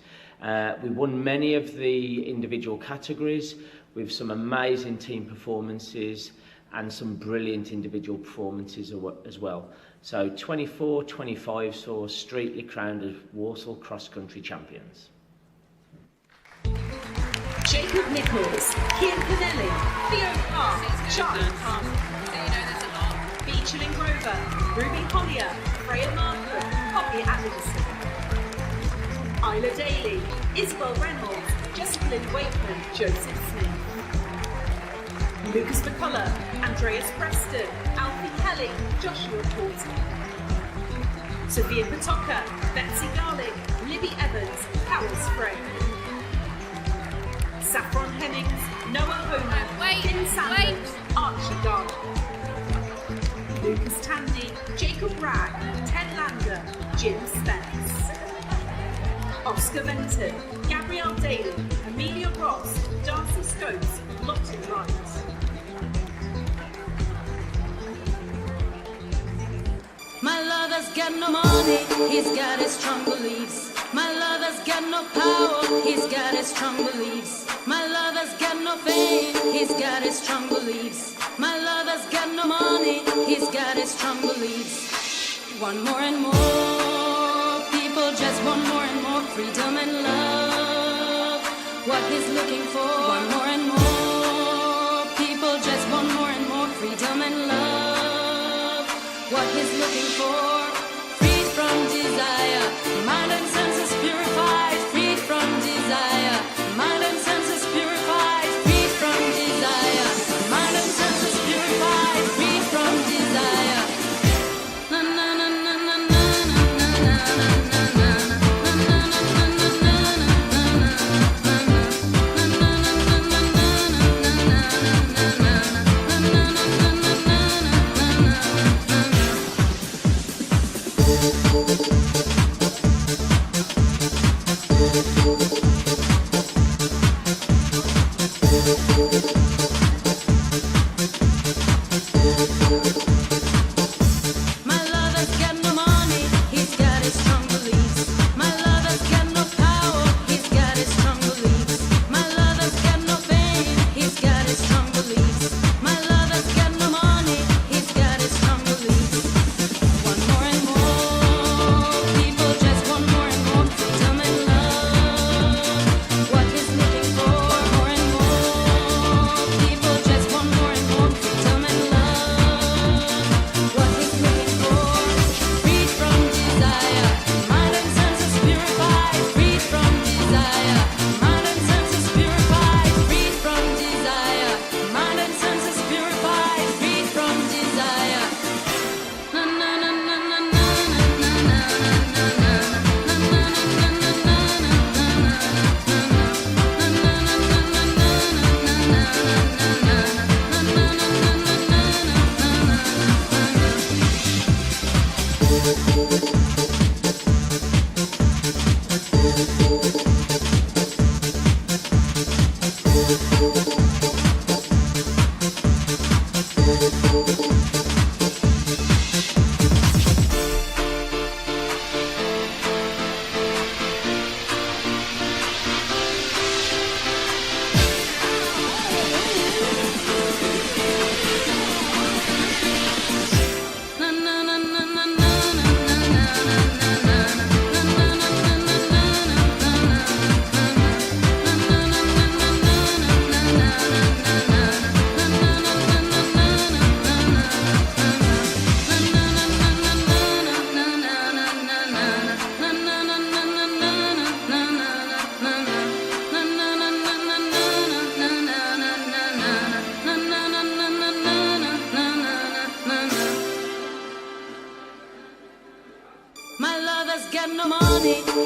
We won many of the individual categories with some amazing team performances and some brilliant individual performances as well. So 24-25 saw Streatley crowned as Walsall cross-country champions. Jacob Nichols, Kian Pinelli, Theo Park, Charlie Park, Beecham and Grover, Ruby Collier, Freya Markham, Poppy Adderson, Isla Daly, Isabel Reynolds, Jessica Lynn Wakeman, Joseph Smith, Lucas McCullough, Andreas Preston, Alfie Kelly, Joshua Porter, Sophia Patoka, Betsy Garlick, Libby Evans, Carol Sprague, Saffron Hennings, Noah Homer, Finn Sanders, Archie Garland, Lucas Tandy, Jacob Ragg, Ted Lander, Jim Spence, Oscar Benton, Gabrielle Daly, Amelia Ross, Darcy Stokes, Lottie Wright. My lover's got no money, he's got his strong beliefs. My lover's got no power, he's got his strong beliefs. My lover's got no fame, he's got his strong beliefs. My lover's got no money, he's got his strong beliefs. Want more and more, people just want more and more freedom and love. What he's looking for, want more and more, people just want more and more freedom and love. What he's looking for, freed from desire, mind and senses purified, freed from desire, mind and senses purified, freed from desire, mind and senses purified, freed from desire. Na na na na na na na na na My lover's got no money, he's got his strong beliefs. My lover's got no power, he's got his strong beliefs. My lover's got no fame, he's got his strong beliefs. My lover's got no money, he's got his strong beliefs. Want more and more, people just want more and more freedom and love. What he's looking for, more and more, people just want more and more freedom and love. What he's looking for, freed from desire, mind and senses purified, freed from desire, mind and senses purified, freed from desire, mind and senses purified, freed from desire. Na na na na na na na na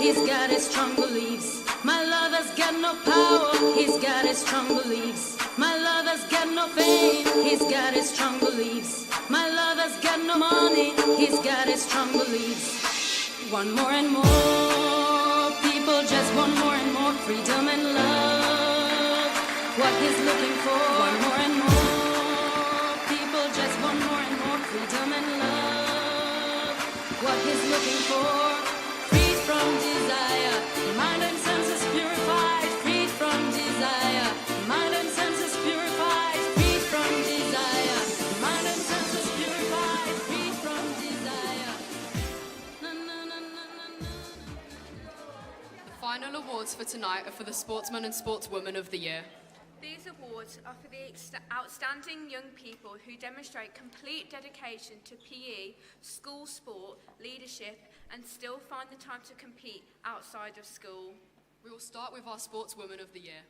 he's got his strong beliefs. My lover's got no power, he's got his strong beliefs. My lover's got no fame, he's got his strong beliefs. My lover's got no money, he's got his strong beliefs. Want more and more, people just want more and more freedom and love. What he's looking for, want more and more, people just want more and more freedom and love. What he's looking for, freed from desire, mind and senses purified, freed from desire, mind and senses purified, freed from desire, mind and senses purified, freed from desire. The final awards for tonight are for the Sportsman and Sportswoman of the Year. These awards are for the outstanding young people who demonstrate complete dedication to PE, school sport, leadership, and still find the time to compete outside of school. We will start with our Sportswoman of the Year.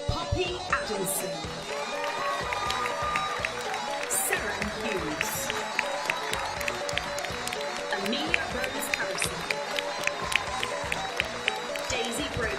Poppy Adamson, Sarah Hughes, Amelia Rose Harrison, Daisy Broken,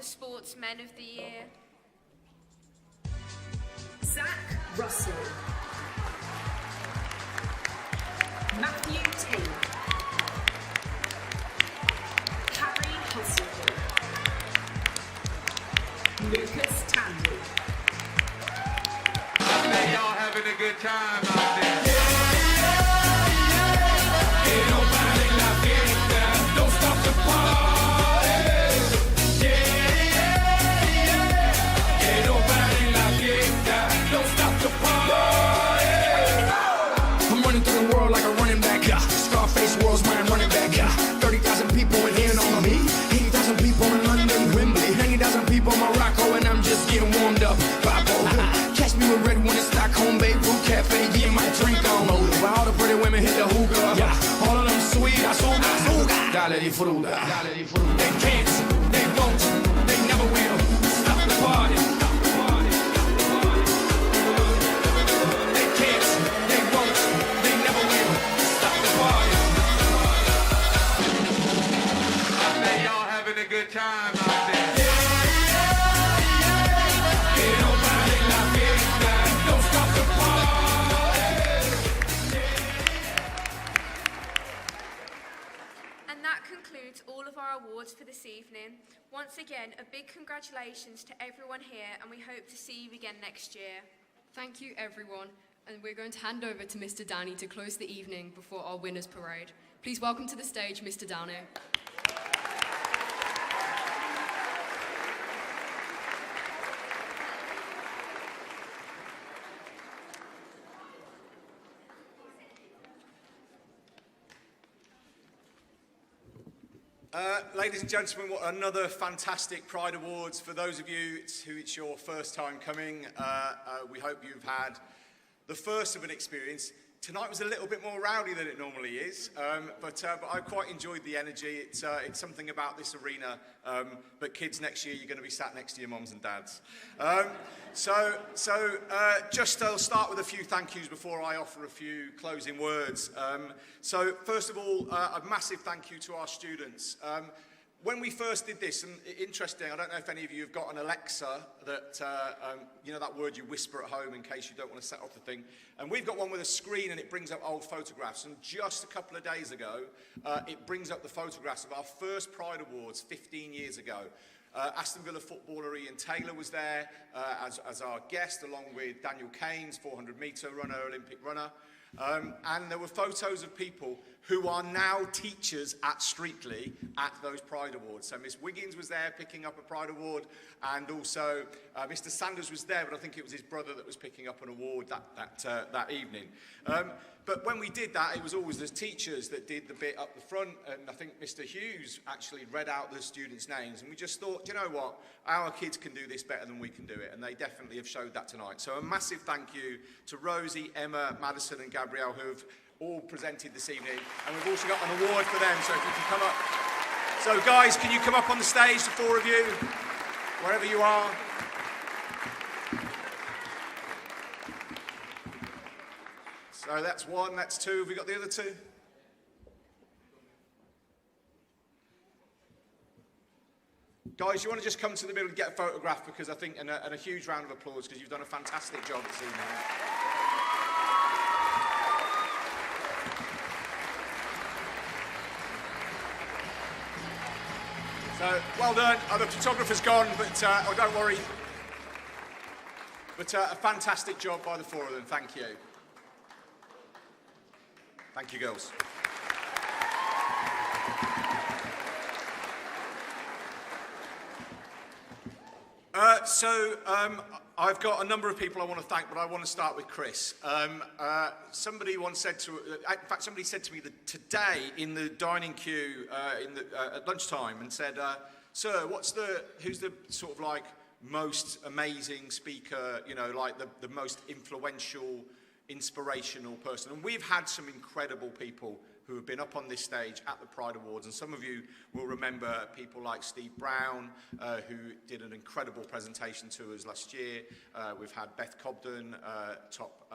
Sportsmen of the Year. Zach Russell, Matthew Tate, Harry Hustle, Lucas Tandy. I bet y'all having a good time out there. Ain't nobody like it. Don't stop the party. I'm running through the world like a running back. Scarface world's mine running back. 30,000 people in here on me. 80,000 people in London, Wembley. 90,000 people in Morocco, and I'm just getting warmed up. Catch me with red one in Stockholm, Beirut Cafe, getting my drink on. While all the pretty women hit the hookah. All of them sweet, azúcar. Dale di fruta. They can't, they won't, they never will. Stop the party. A good time out there. Ain't nobody like it. Don't stop the party. And that concludes all of our awards for this evening. Once again, a big congratulations to everyone here, and we hope to see you again next year. Thank you, everyone, And we're going to hand over to Mr. Downey to close the evening before our winners parade. Please welcome to the stage Mr. Downey. Ladies and gentlemen, what another fantastic Pride Awards. For those of you who it's your first time coming, we hope you've had the first of an experience. Tonight was a little bit more rowdy than it normally is, but I quite enjoyed the energy. It's something about this arena, but kids, next year you're going to be sat next to your mums and dads. I'll start with a few thank yous before I offer a few closing words. So first of all, a massive thank you to our students. When we first did this, and interesting, I don't know if any of you have got an Alexa that, you know that word you whisper at home in case you don't want to set off the thing. And we've got one with a screen and it brings up old photographs. And just a couple of days ago, it brings up the photographs of our first Pride Awards 15 years ago. Aston Villa footballer Ian Taylor was there as our guest, along with Daniel Keynes, 400-metre runner, Olympic runner. And there were photos of people who are now teachers at Streatley at those Pride Awards. So Miss Wiggins was there picking up a Pride Award, and also Mr. Sanders was there, but I think it was his brother that was picking up an award that evening. But when we did that, it was always the teachers that did the bit up the front, and I think Mr. Hughes actually read out the students' names, and we just thought, you know what, our kids can do this better than we can do it, and they definitely have showed that tonight. So a massive thank you to Rosie, Emma, Madison and Gabrielle, who have all presented this evening, and we've also got an award for them, so if you can come up. So guys, can you come up on the stage, the four of you, wherever you are. So that's one, that's two. Have we got the other two? Guys, you want to just come to the middle and get a photograph, because I think, and a huge round of applause, because you've done a fantastic job this evening. So, well done. The photographer's gone, but oh, don't worry. But a fantastic job by the four of them. Thank you. Thank you, girls. I've got a number of people I want to thank, but I want to start with Chris. Somebody once said somebody said to me that today in the dining queue at lunchtime, and said, "Sir, who's the sort of like most amazing speaker? You know, like the most influential, inspirational person?" And we've had some incredible people who have been up on this stage at the Pride Awards, and some of you will remember people like Steve Brown, who did an incredible presentation to us last year. We've had Beth Cobden, top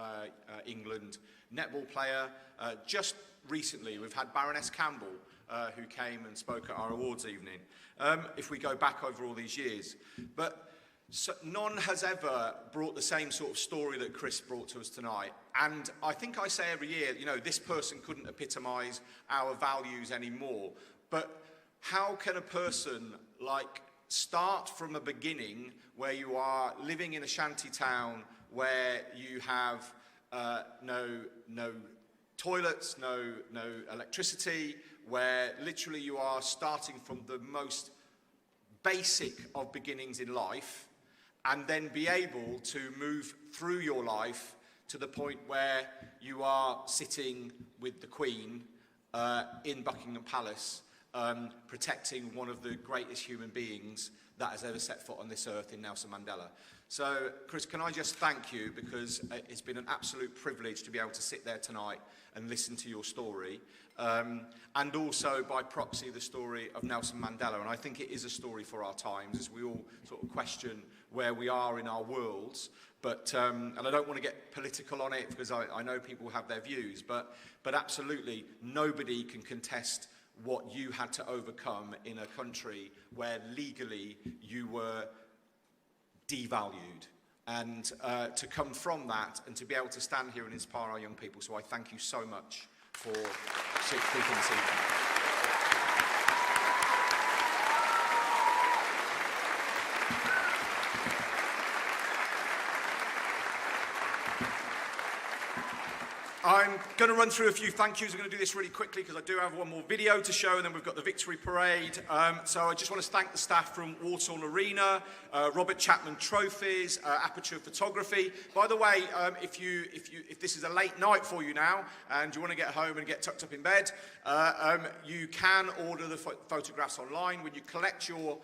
England netball player. Just recently, we've had Baroness Campbell, who came and spoke at our awards evening, if we go back over all these years. But so none has ever brought the same sort of story that Chris brought to us tonight. And I think I say every year, you know, this person couldn't epitomise our values anymore. But how can a person like start from a beginning where you are living in a shanty town where you have no toilets, no electricity, where literally you are starting from the most basic of beginnings in life, and then be able to move through your life to the point where you are sitting with the Queen in Buckingham Palace, protecting one of the greatest human beings that has ever set foot on this earth in Nelson Mandela. So, Chris, can I just thank you, because it's been an absolute privilege to be able to sit there tonight and listen to your story, and also by proxy the story of Nelson Mandela. And I think it is a story for our times, as we all sort of question where we are in our worlds. But and I don't want to get political on it, because I know people have their views, but absolutely nobody can contest what you had to overcome in a country where legally you were devalued. And to come from that and to be able to stand here and inspire our young people. So I thank you so much for speaking this evening. going to run through a few thank yous. I'm going to do this really quickly because I do have one more video to show, and then we've got the victory parade. So I just want to thank the staff from Walsall Arena, Robert Chapman Trophies, Aperture Photography. By the way, if this is a late night for you now and you want to get home and get tucked up in bed, you can order the photographs online. When you collect your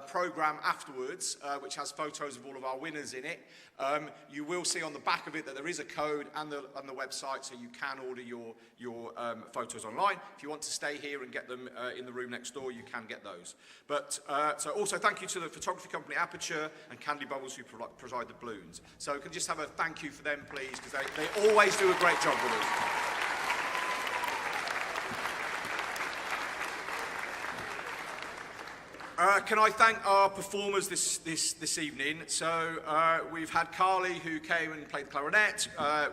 program afterwards, which has photos of all of our winners in it, you will see on the back of it that there is a code and the website, so you can order your photos online. If you want to stay here and get them in the room next door, you can get those. But so also thank you to the photography company Aperture and Candy Bubbles who provide the balloons. So can just have a thank you for them, please, because they always do a great job with us. Can I thank our performers this evening? So we've had Carly, who came and played the clarinet.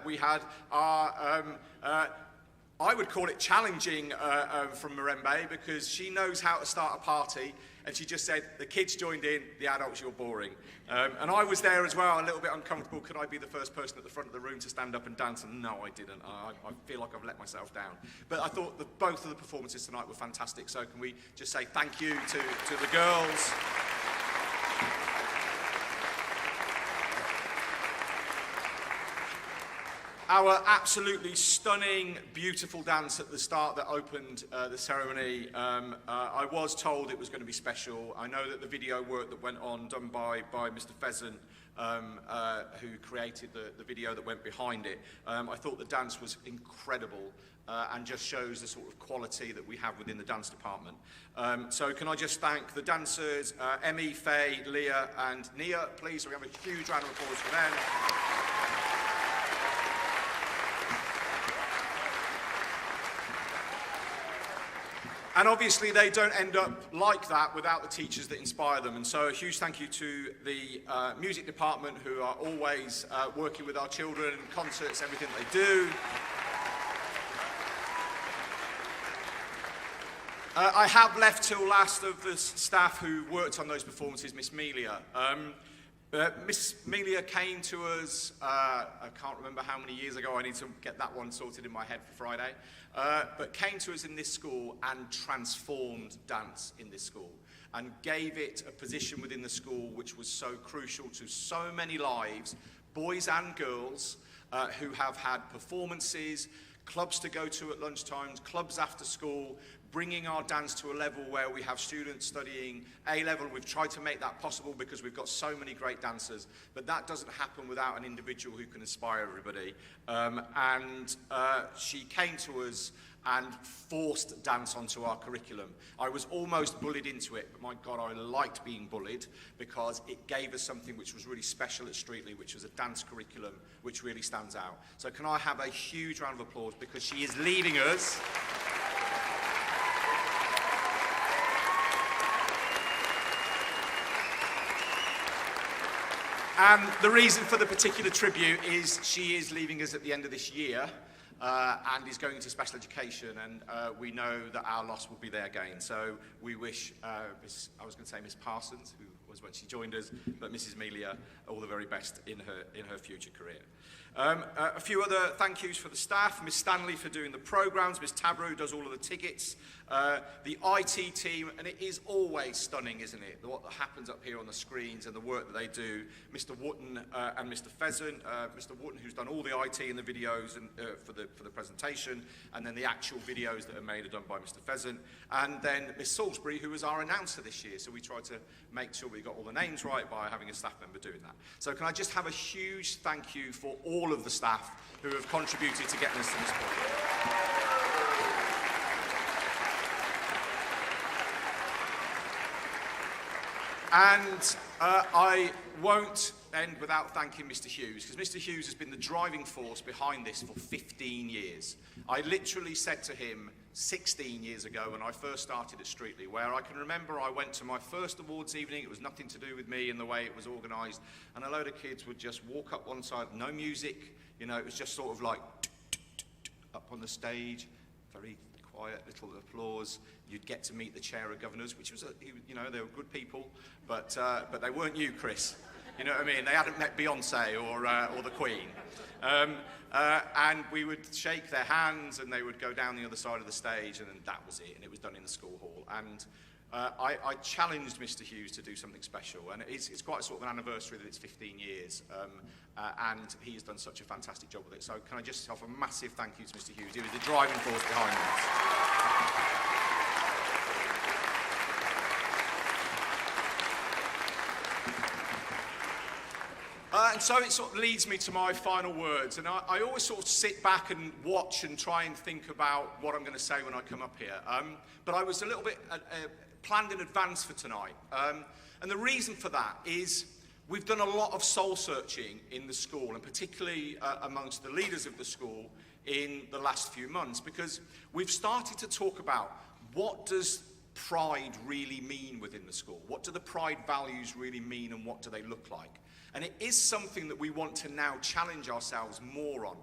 We had our, I would call it challenging from Mirembe, because she knows how to start a party, and she just said, the kids joined in, the adults, you're boring. And I was there as well, a little bit uncomfortable. Could I be the first person at the front of the room to stand up and dance? And no, I didn't. I feel like I've let myself down. But I thought that both of the performances tonight were fantastic. So can we just say thank you to the girls? Our absolutely stunning, beautiful dance at the start that opened the ceremony, I was told it was going to be special. I know that the video work that went on, done by Mr. Pheasant, who created the video that went behind it, I thought the dance was incredible and just shows the sort of quality that we have within the dance department. So can I just thank the dancers, Emmy, Faye, Leah and Nia, please. We have a huge round of applause for them. And obviously they don't end up like that without the teachers that inspire them. And so a huge thank you to the music department, who are always working with our children, concerts, everything they do. I have left till last of the staff who worked on those performances, Miss Melia. Miss Melia came to us, I can't remember how many years ago, I need to get that one sorted in my head for Friday, but came to us in this school and transformed dance in this school and gave it a position within the school which was so crucial to so many lives, boys and girls, who have had performances, clubs to go to at lunchtimes, clubs after school, bringing our dance to a level where we have students studying A-level. We've tried to make that possible because we've got so many great dancers, but that doesn't happen without an individual who can inspire everybody. She came to us and forced dance onto our curriculum. I was almost bullied into it, but my God, I liked being bullied because it gave us something which was really special at Streatley, which was a dance curriculum which really stands out. So can I have a huge round of applause, because she is leaving us. And the reason for the particular tribute is she is leaving us at the end of this year and is going into special education, and we know that our loss will be there again. So we wish, I was going to say Miss Parsons, who was when she joined us, but Mrs. Melia, all the very best in her future career. A few other thank yous for the staff. Miss Stanley for doing the programmes, Miss Tabru who does all of the tickets, the IT team, and it is always stunning, isn't it, what happens up here on the screens and the work that they do. Mr. Wotton and Mr. Pheasant, Mr. Wotton who's done all the IT and the videos and, for the presentation, and then the actual videos that are made are done by Mr. Pheasant, and then Miss Salisbury, who was our announcer this year, so we tried to make sure we got all the names right by having a staff member doing that. So can I just have a huge thank you for all of the staff who have contributed to getting us to this point. And I won't end without thanking Mr. Hughes, because Mr. Hughes has been the driving force behind this for 15 years. I literally said to him 16 years ago when I first started at Streatley, where I can remember I went to my first awards evening. It was nothing to do with me and the way it was organised, and a load of kids would just walk up one side, no music, you know, it was just sort of like up on the stage, very quiet little applause. You'd get to meet the chair of governors, which was, you know, they were good people, but they weren't you, Chris. You know what I mean? They hadn't met Beyonce or the Queen. And we would shake their hands and they would go down the other side of the stage, and then that was it, and it was done in the school hall. And I challenged Mr. Hughes to do something special, and it's quite a sort of an anniversary that it's 15 years, and he has done such a fantastic job with it. So can I just offer a massive thank you to Mr. Hughes? He was the driving force behind this. And so it sort of leads me to my final words, and I always sort of sit back and watch and try and think about what I'm going to say when I come up here. But I was a little bit planned in advance for tonight, and the reason for that is we've done a lot of soul searching in the school, and particularly amongst the leaders of the school in the last few months, because we've started to talk about what does pride really mean within the school? What do the pride values really mean, and what do they look like? And it is something that we want to now challenge ourselves more on,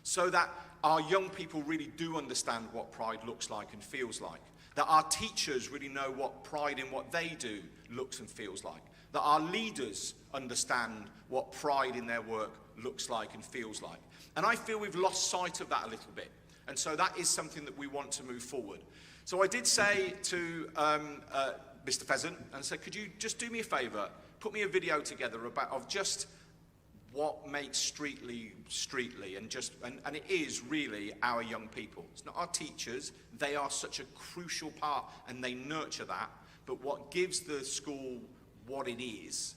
so that our young people really do understand what pride looks like and feels like, that our teachers really know what pride in what they do looks and feels like, that our leaders understand what pride in their work looks like and feels like. And I feel we've lost sight of that a little bit. And so that is something that we want to move forward. So I did say to Mr. Pheasant, and said, could you just do me a favour, put me a video together of just what makes Streetly, and it is really our young people. It's not our teachers. They are such a crucial part, and they nurture that. But what gives the school what it is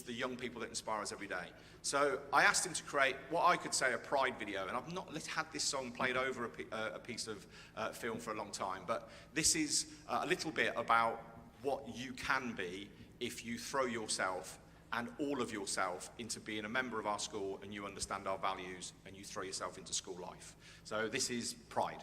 the young people that inspire us every day. So I asked him to create what I could say a pride video, and I've not had this song played over a piece of film for a long time, but this is a little bit about what you can be if you throw yourself and all of yourself into being a member of our school, and you understand our values, and you throw yourself into school life. So this is Pride.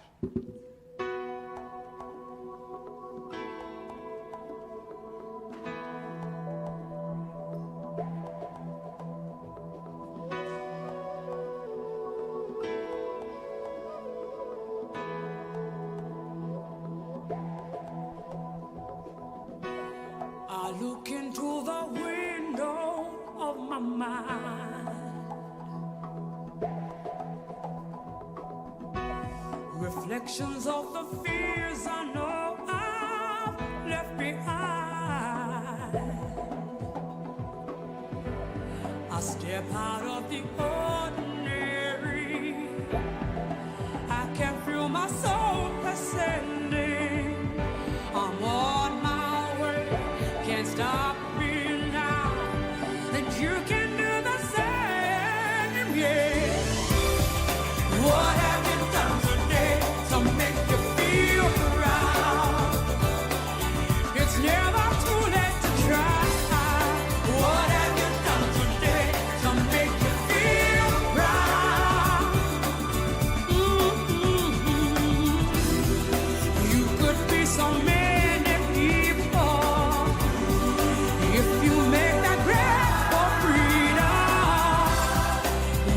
I look into the window of my mind, reflections of the fears I know I've left behind. I step out of the ordinary, I can feel my soul ascending. I'm on my way, can't stop me now, and you can do the same, yeah. What have you done today to make you feel proud? It's never too late to try. What have you done today to make you feel proud? You could be so many people if you make that grab for freedom.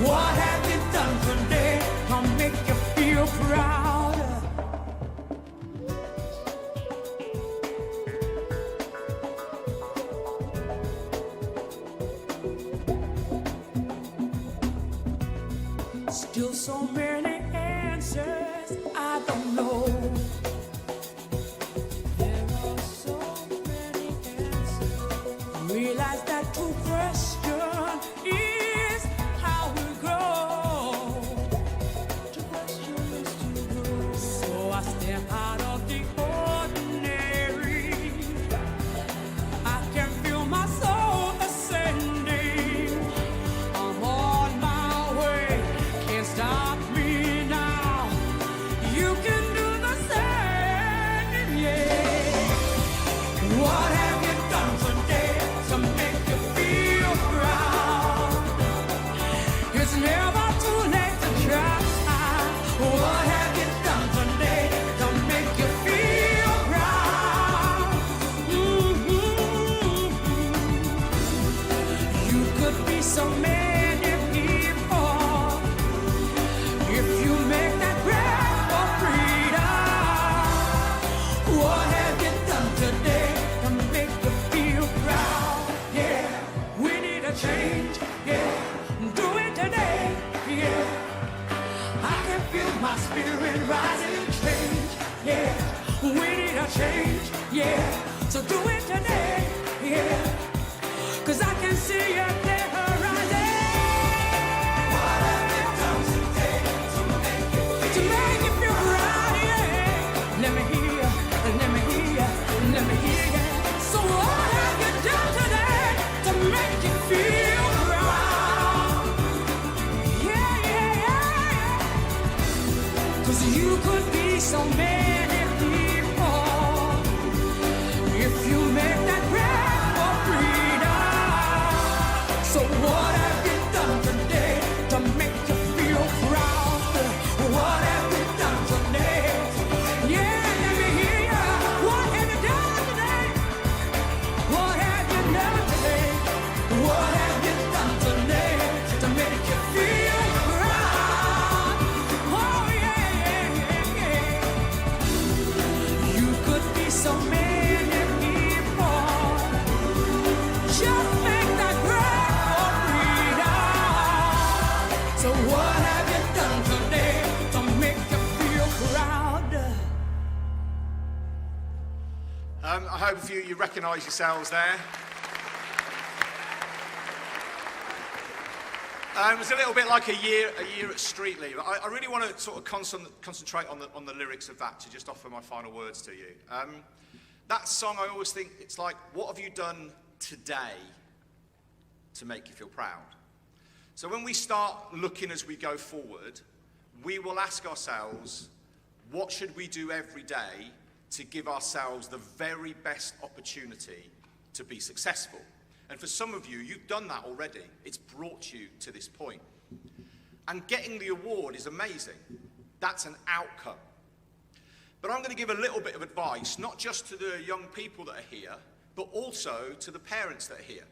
What have you done today to make you feel proud? Still so many answers I don't know. There are so many answers. Realize that true question is how we grow. True question is to grow. So I step out of the ordinary. I can feel my soul ascending. I'm on my way, can't stop me now. You can do the same, yeah. What have you done today to make you feel proud? It's never too late to try. What have you done today to make you feel proud? You could be so many people if you make that grab for freedom. What have you done today to make you feel proud? Yeah, we need a and rise and change, yeah. We need a change, yeah. So do it today, yeah. 'Cause I can see you there rising. What have you done today to make you feel proud, yeah. Let me hear you, let me hear you, let me hear you. So what have you done today to make you feel proud? Yeah, yeah, yeah. 'Cause you could be so many people if you make that breath for freedom. So what have you done today to make you feel proud? What have you done today? Yeah, let me hear ya. What have you done today? What have you done today? What have you done today to make you feel proud? Oh yeah, yeah, yeah. You could be so many people. Just make that breath for freedom. So what have you done today to make you feel proud? I hope a few of you recognise yourselves there. It was a little bit like a year at Streetly. I really want to sort of concentrate on the lyrics of that to just offer my final words to you. That song, I always think, it's like, what have you done today to make you feel proud? So when we start looking as we go forward, we will ask ourselves, what should we do every day to give ourselves the very best opportunity to be successful? And for some of you, you've done that already. It's brought you to this point. And getting the award is amazing. That's an outcome. But I'm going to give a little bit of advice, not just to the young people that are here, but also to the parents that are here.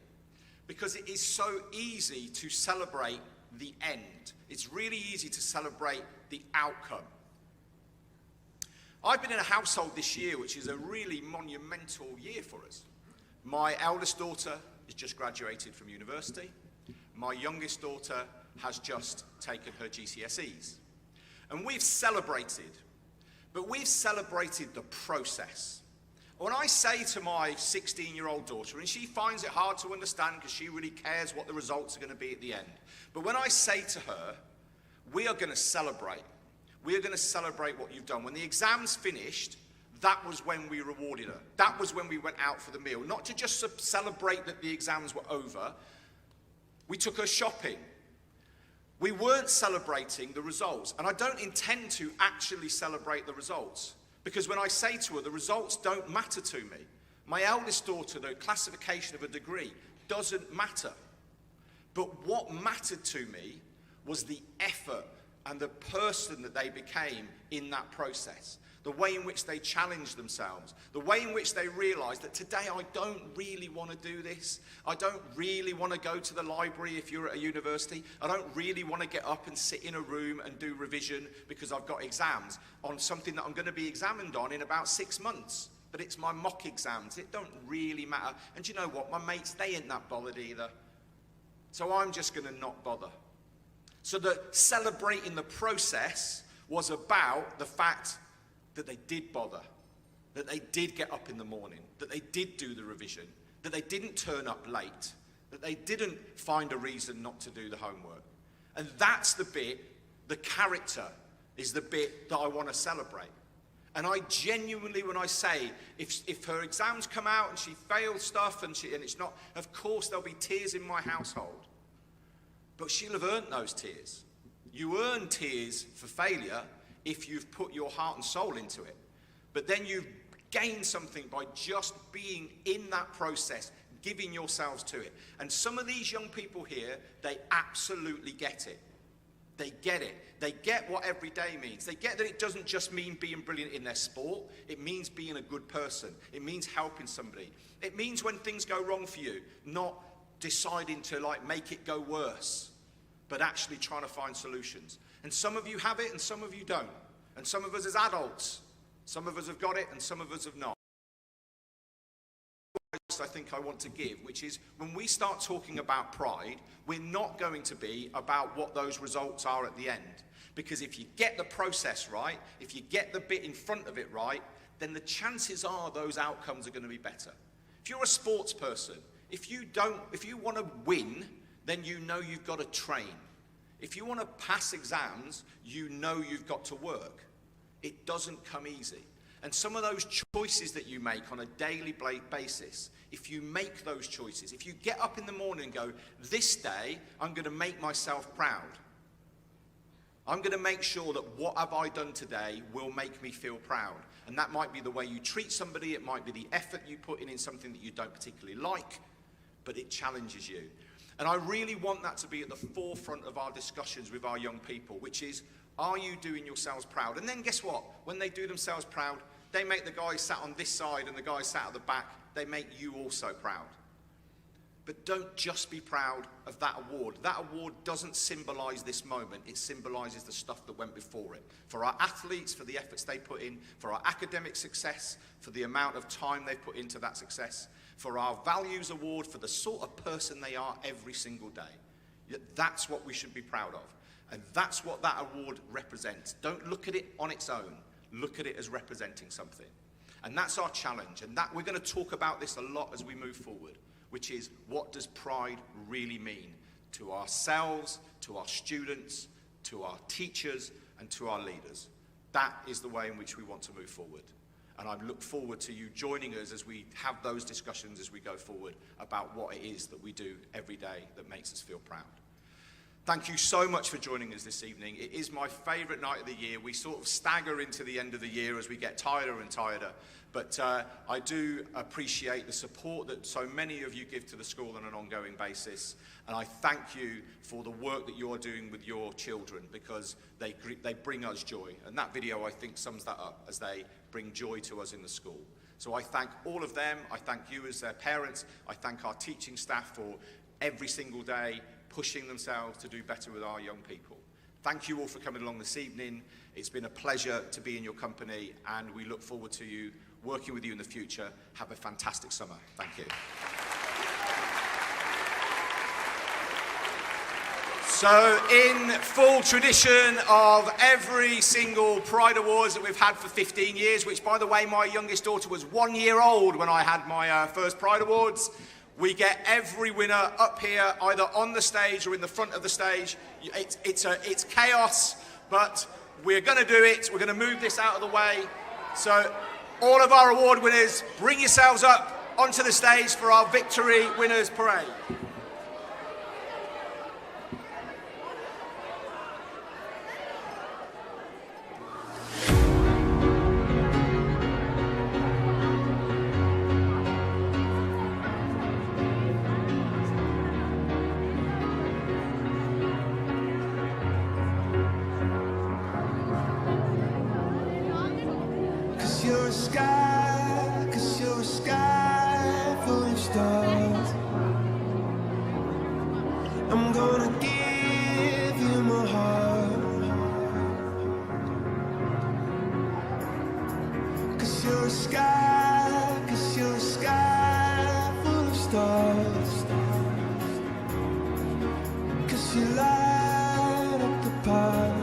Because it is so easy to celebrate the end. It's really easy to celebrate the outcome. I've been in a household this year which is a really monumental year for us. My eldest daughter has just graduated from university. My youngest daughter has just taken her GCSEs. And we've celebrated, but we've celebrated the process. When I say to my 16-year-old daughter, and she finds it hard to understand because she really cares what the results are going to be at the end, but when I say to her, we are going to celebrate. We are going to celebrate what you've done. When the exam's finished, that was when we rewarded her. That was when we went out for the meal. Not to just celebrate that the exams were over. We took her shopping. We weren't celebrating the results. And I don't intend to actually celebrate the results. Because when I say to her, the results don't matter to me. My eldest daughter, the classification of a degree, doesn't matter. But what mattered to me was the effort and the person that they became in that process. The way in which they challenged themselves, the way in which they realised that today I don't really want to do this. I don't really want to go to the library if you're at a university. I don't really want to get up and sit in a room and do revision because I've got exams on something that I'm going to be examined on in about 6 months. But it's my mock exams. It don't really matter. And do you know what? My mates, they ain't that bothered either. So I'm just going to not bother. So the celebrating the process was about the fact that they did bother, that they did get up in the morning, that they did do the revision, that they didn't turn up late, that they didn't find a reason not to do the homework. And that's the bit, the character is the bit that I want to celebrate. And I genuinely, when I say, if her exams come out and she failed stuff and it's not, of course there'll be tears in my household. But she'll have earned those tears. You earn tears for failure if you've put your heart and soul into it. But then you've gained something by just being in that process, giving yourselves to it. And some of these young people here, they absolutely get it. They get it. They get what every day means. They get that it doesn't just mean being brilliant in their sport. It means being a good person. It means helping somebody. It means when things go wrong for you, not deciding to make it go worse, but actually trying to find solutions. And some of you have it and some of you don't. And some of us as adults, some of us have got it and some of us have not. I think I want to give, which is when we start talking about pride, we're not going to be about what those results are at the end. Because if you get the process right, if you get the bit in front of it right, then the chances are those outcomes are going to be better. If you're a sports person, if you want to win, then you know you've got to train. If you want to pass exams, you know you've got to work. It doesn't come easy. And some of those choices that you make on a daily basis, if you make those choices, if you get up in the morning and go, this day, I'm going to make myself proud. I'm going to make sure that what have I done today will make me feel proud. And that might be the way you treat somebody, it might be the effort you put in something that you don't particularly like, but it challenges you. And I really want that to be at the forefront of our discussions with our young people, which is, are you doing yourselves proud? And then guess what? When they do themselves proud, they make the guy sat on this side and the guy sat at the back, they make you also proud. But don't just be proud of that award. That award doesn't symbolize this moment. It symbolizes the stuff that went before it. For our athletes, for the efforts they put in, for our academic success, for the amount of time they've put into that success, for our values award, for the sort of person they are every single day. That's what we should be proud of. And that's what that award represents. Don't look at it on its own. Look at it as representing something. And that's our challenge. And that we're going to talk about this a lot as we move forward, which is, what does pride really mean to ourselves, to our students, to our teachers, and to our leaders? That is the way in which we want to move forward. And I look forward to you joining us as we have those discussions as we go forward about what it is that we do every day that makes us feel proud. Thank you so much for joining us this evening. It is my favourite night of the year. We sort of stagger into the end of the year as we get tireder and tireder. But I do appreciate the support that so many of you give to the school on an ongoing basis. And I thank you for the work that you're doing with your children, because they bring us joy. And that video, I think, sums that up, as they bring joy to us in the school. So I thank all of them. I thank you as their parents. I thank our teaching staff for every single day pushing themselves to do better with our young people. Thank you all for coming along this evening. It's been a pleasure to be in your company, and we look forward to you working with you in the future. Have a fantastic summer. Thank you. So, in full tradition of every single Pride Awards that we've had for 15 years, which, by the way, my youngest daughter was 1 year old when I had my first Pride Awards, we get every winner up here, either on the stage or in the front of the stage. It's chaos, but we're going to do it. We're going to move this out of the way. So all of our award winners, bring yourselves up onto the stage for our Victory Winners Parade. Cause you're a sky full of stars. I'm gonna give you my heart. Cause you're a sky full of stars. Cause you light up the park.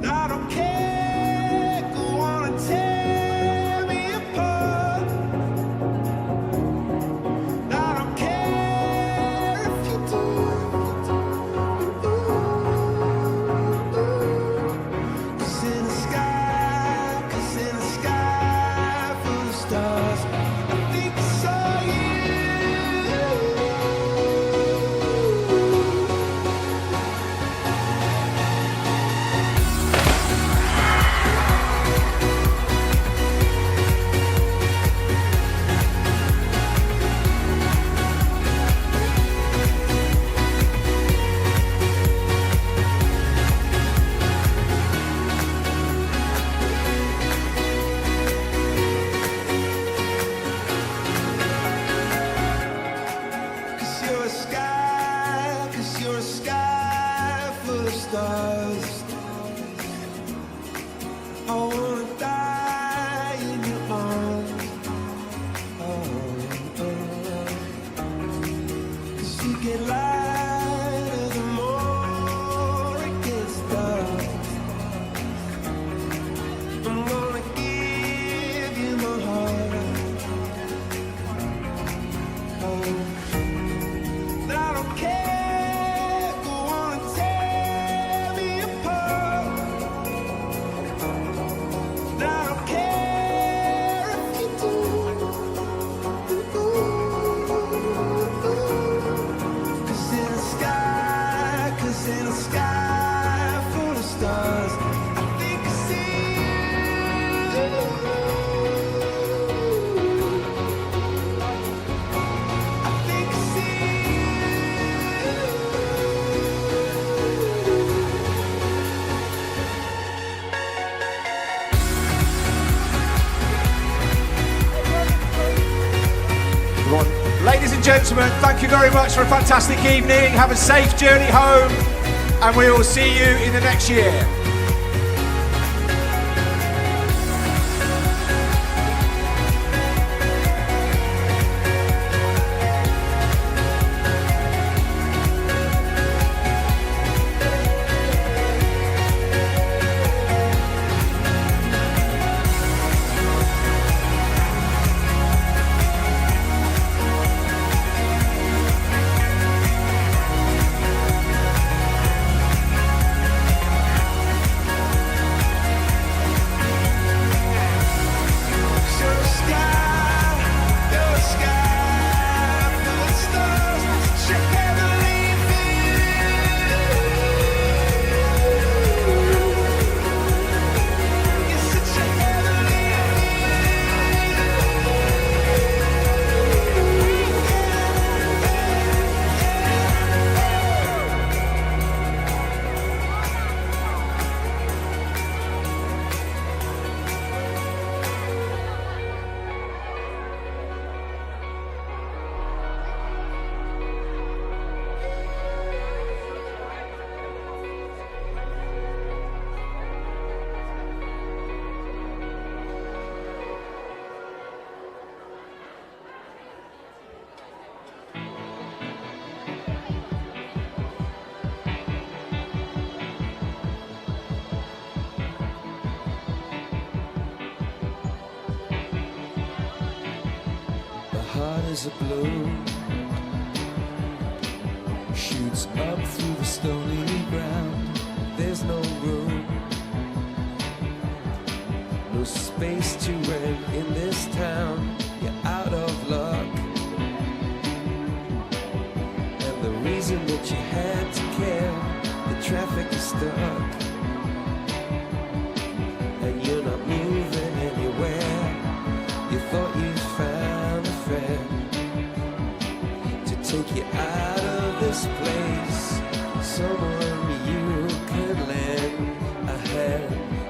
I don't care, go on and tear me apart. I don't care if you do. Cause in the sky full of stars, I think I saw you. Cause you're a sky full of stars. I wanna die in your arms. Cause you get light gentlemen, thank you very much for a fantastic evening. Have a safe journey home, and we will see you in the next year. Heart is a blue, shoots up through the stony ground. There's no room, no space to rent in this town. You're out of luck, and the reason that you had to care, the traffic is stuck, and you're not moving anywhere. You thought you'd found a friend to take you out of this place, someone you could lend a hand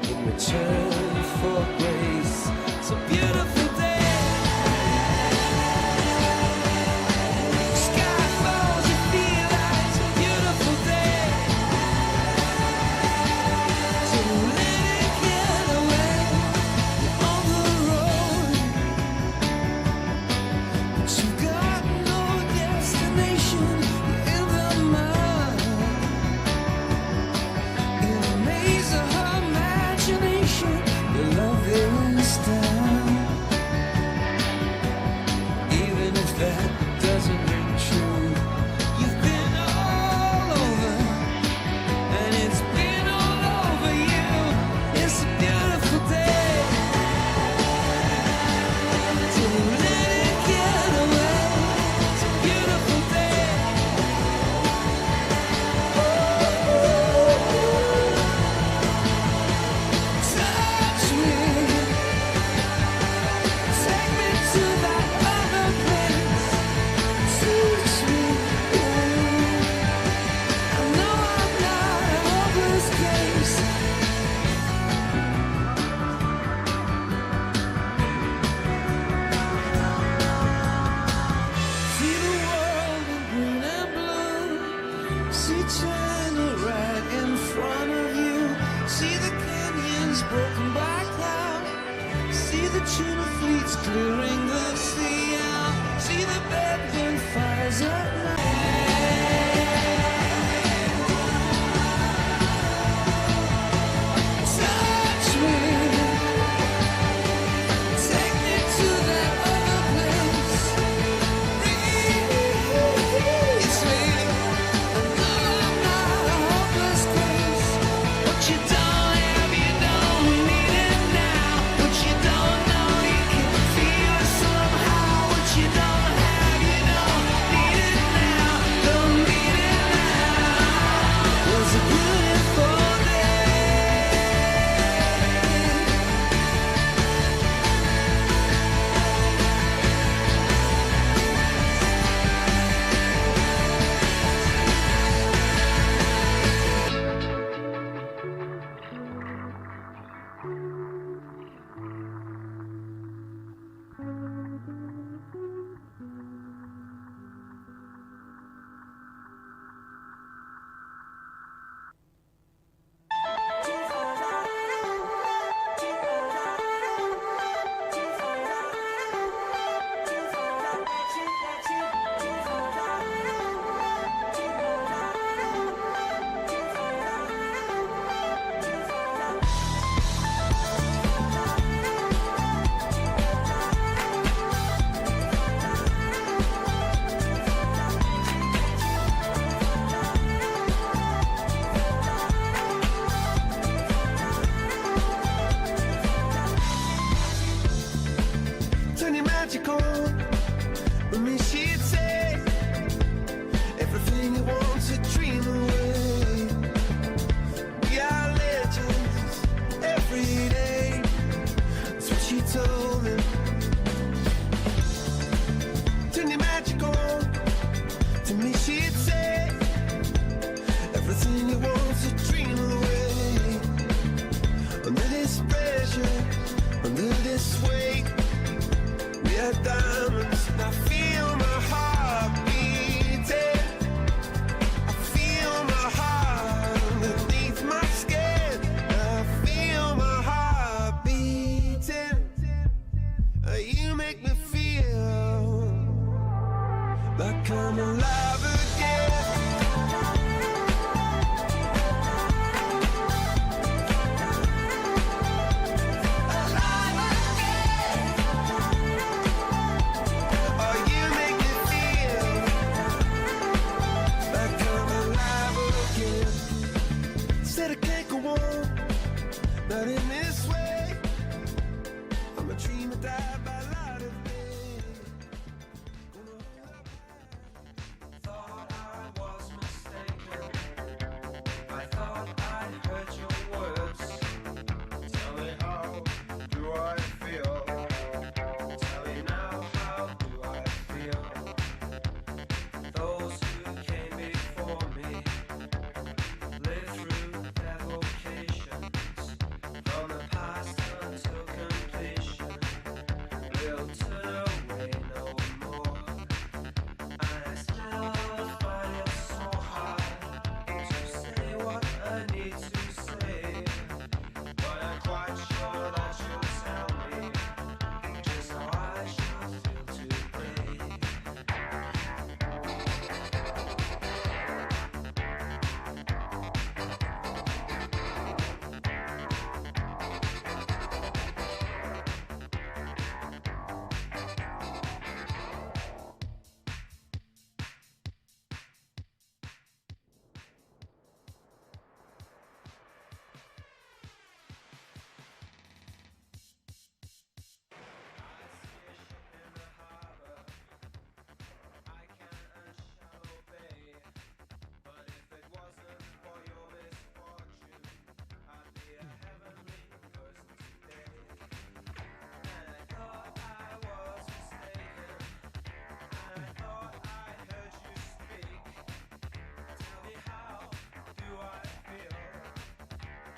in return for grace. It's a beautiful day. Sky falls, you feel like it's a beautiful day. So let it get away. You're on the road, but you've got no destination. You're in the mud, in a maze of her imagination. Your love is down, even if that doesn't ring true. You've been all over, and it's been all over you. It's a beautiful day. So let it get away. It's a beautiful day. Touch me, take me to that other place. Teach me. I know I'm not a hopeless case. See the world in green and blue. See China right in front of you. See the canyons broken by cloud. See the tuna fleets clearing the sea out. See the bedroom fires at night. Touch me, take me to that other place. It's me. I know I'm not a hopeless case. What you don't have, you don't need it now. What you don't know, you can feel it somehow. What you don't have, you don't need it now. Don't need it now. It was a beautiful day. told him, turn your magic on. To me she'd say, everything you want's a dream away. Under this pressure, under this weight, we are diamonds, and I feel my heart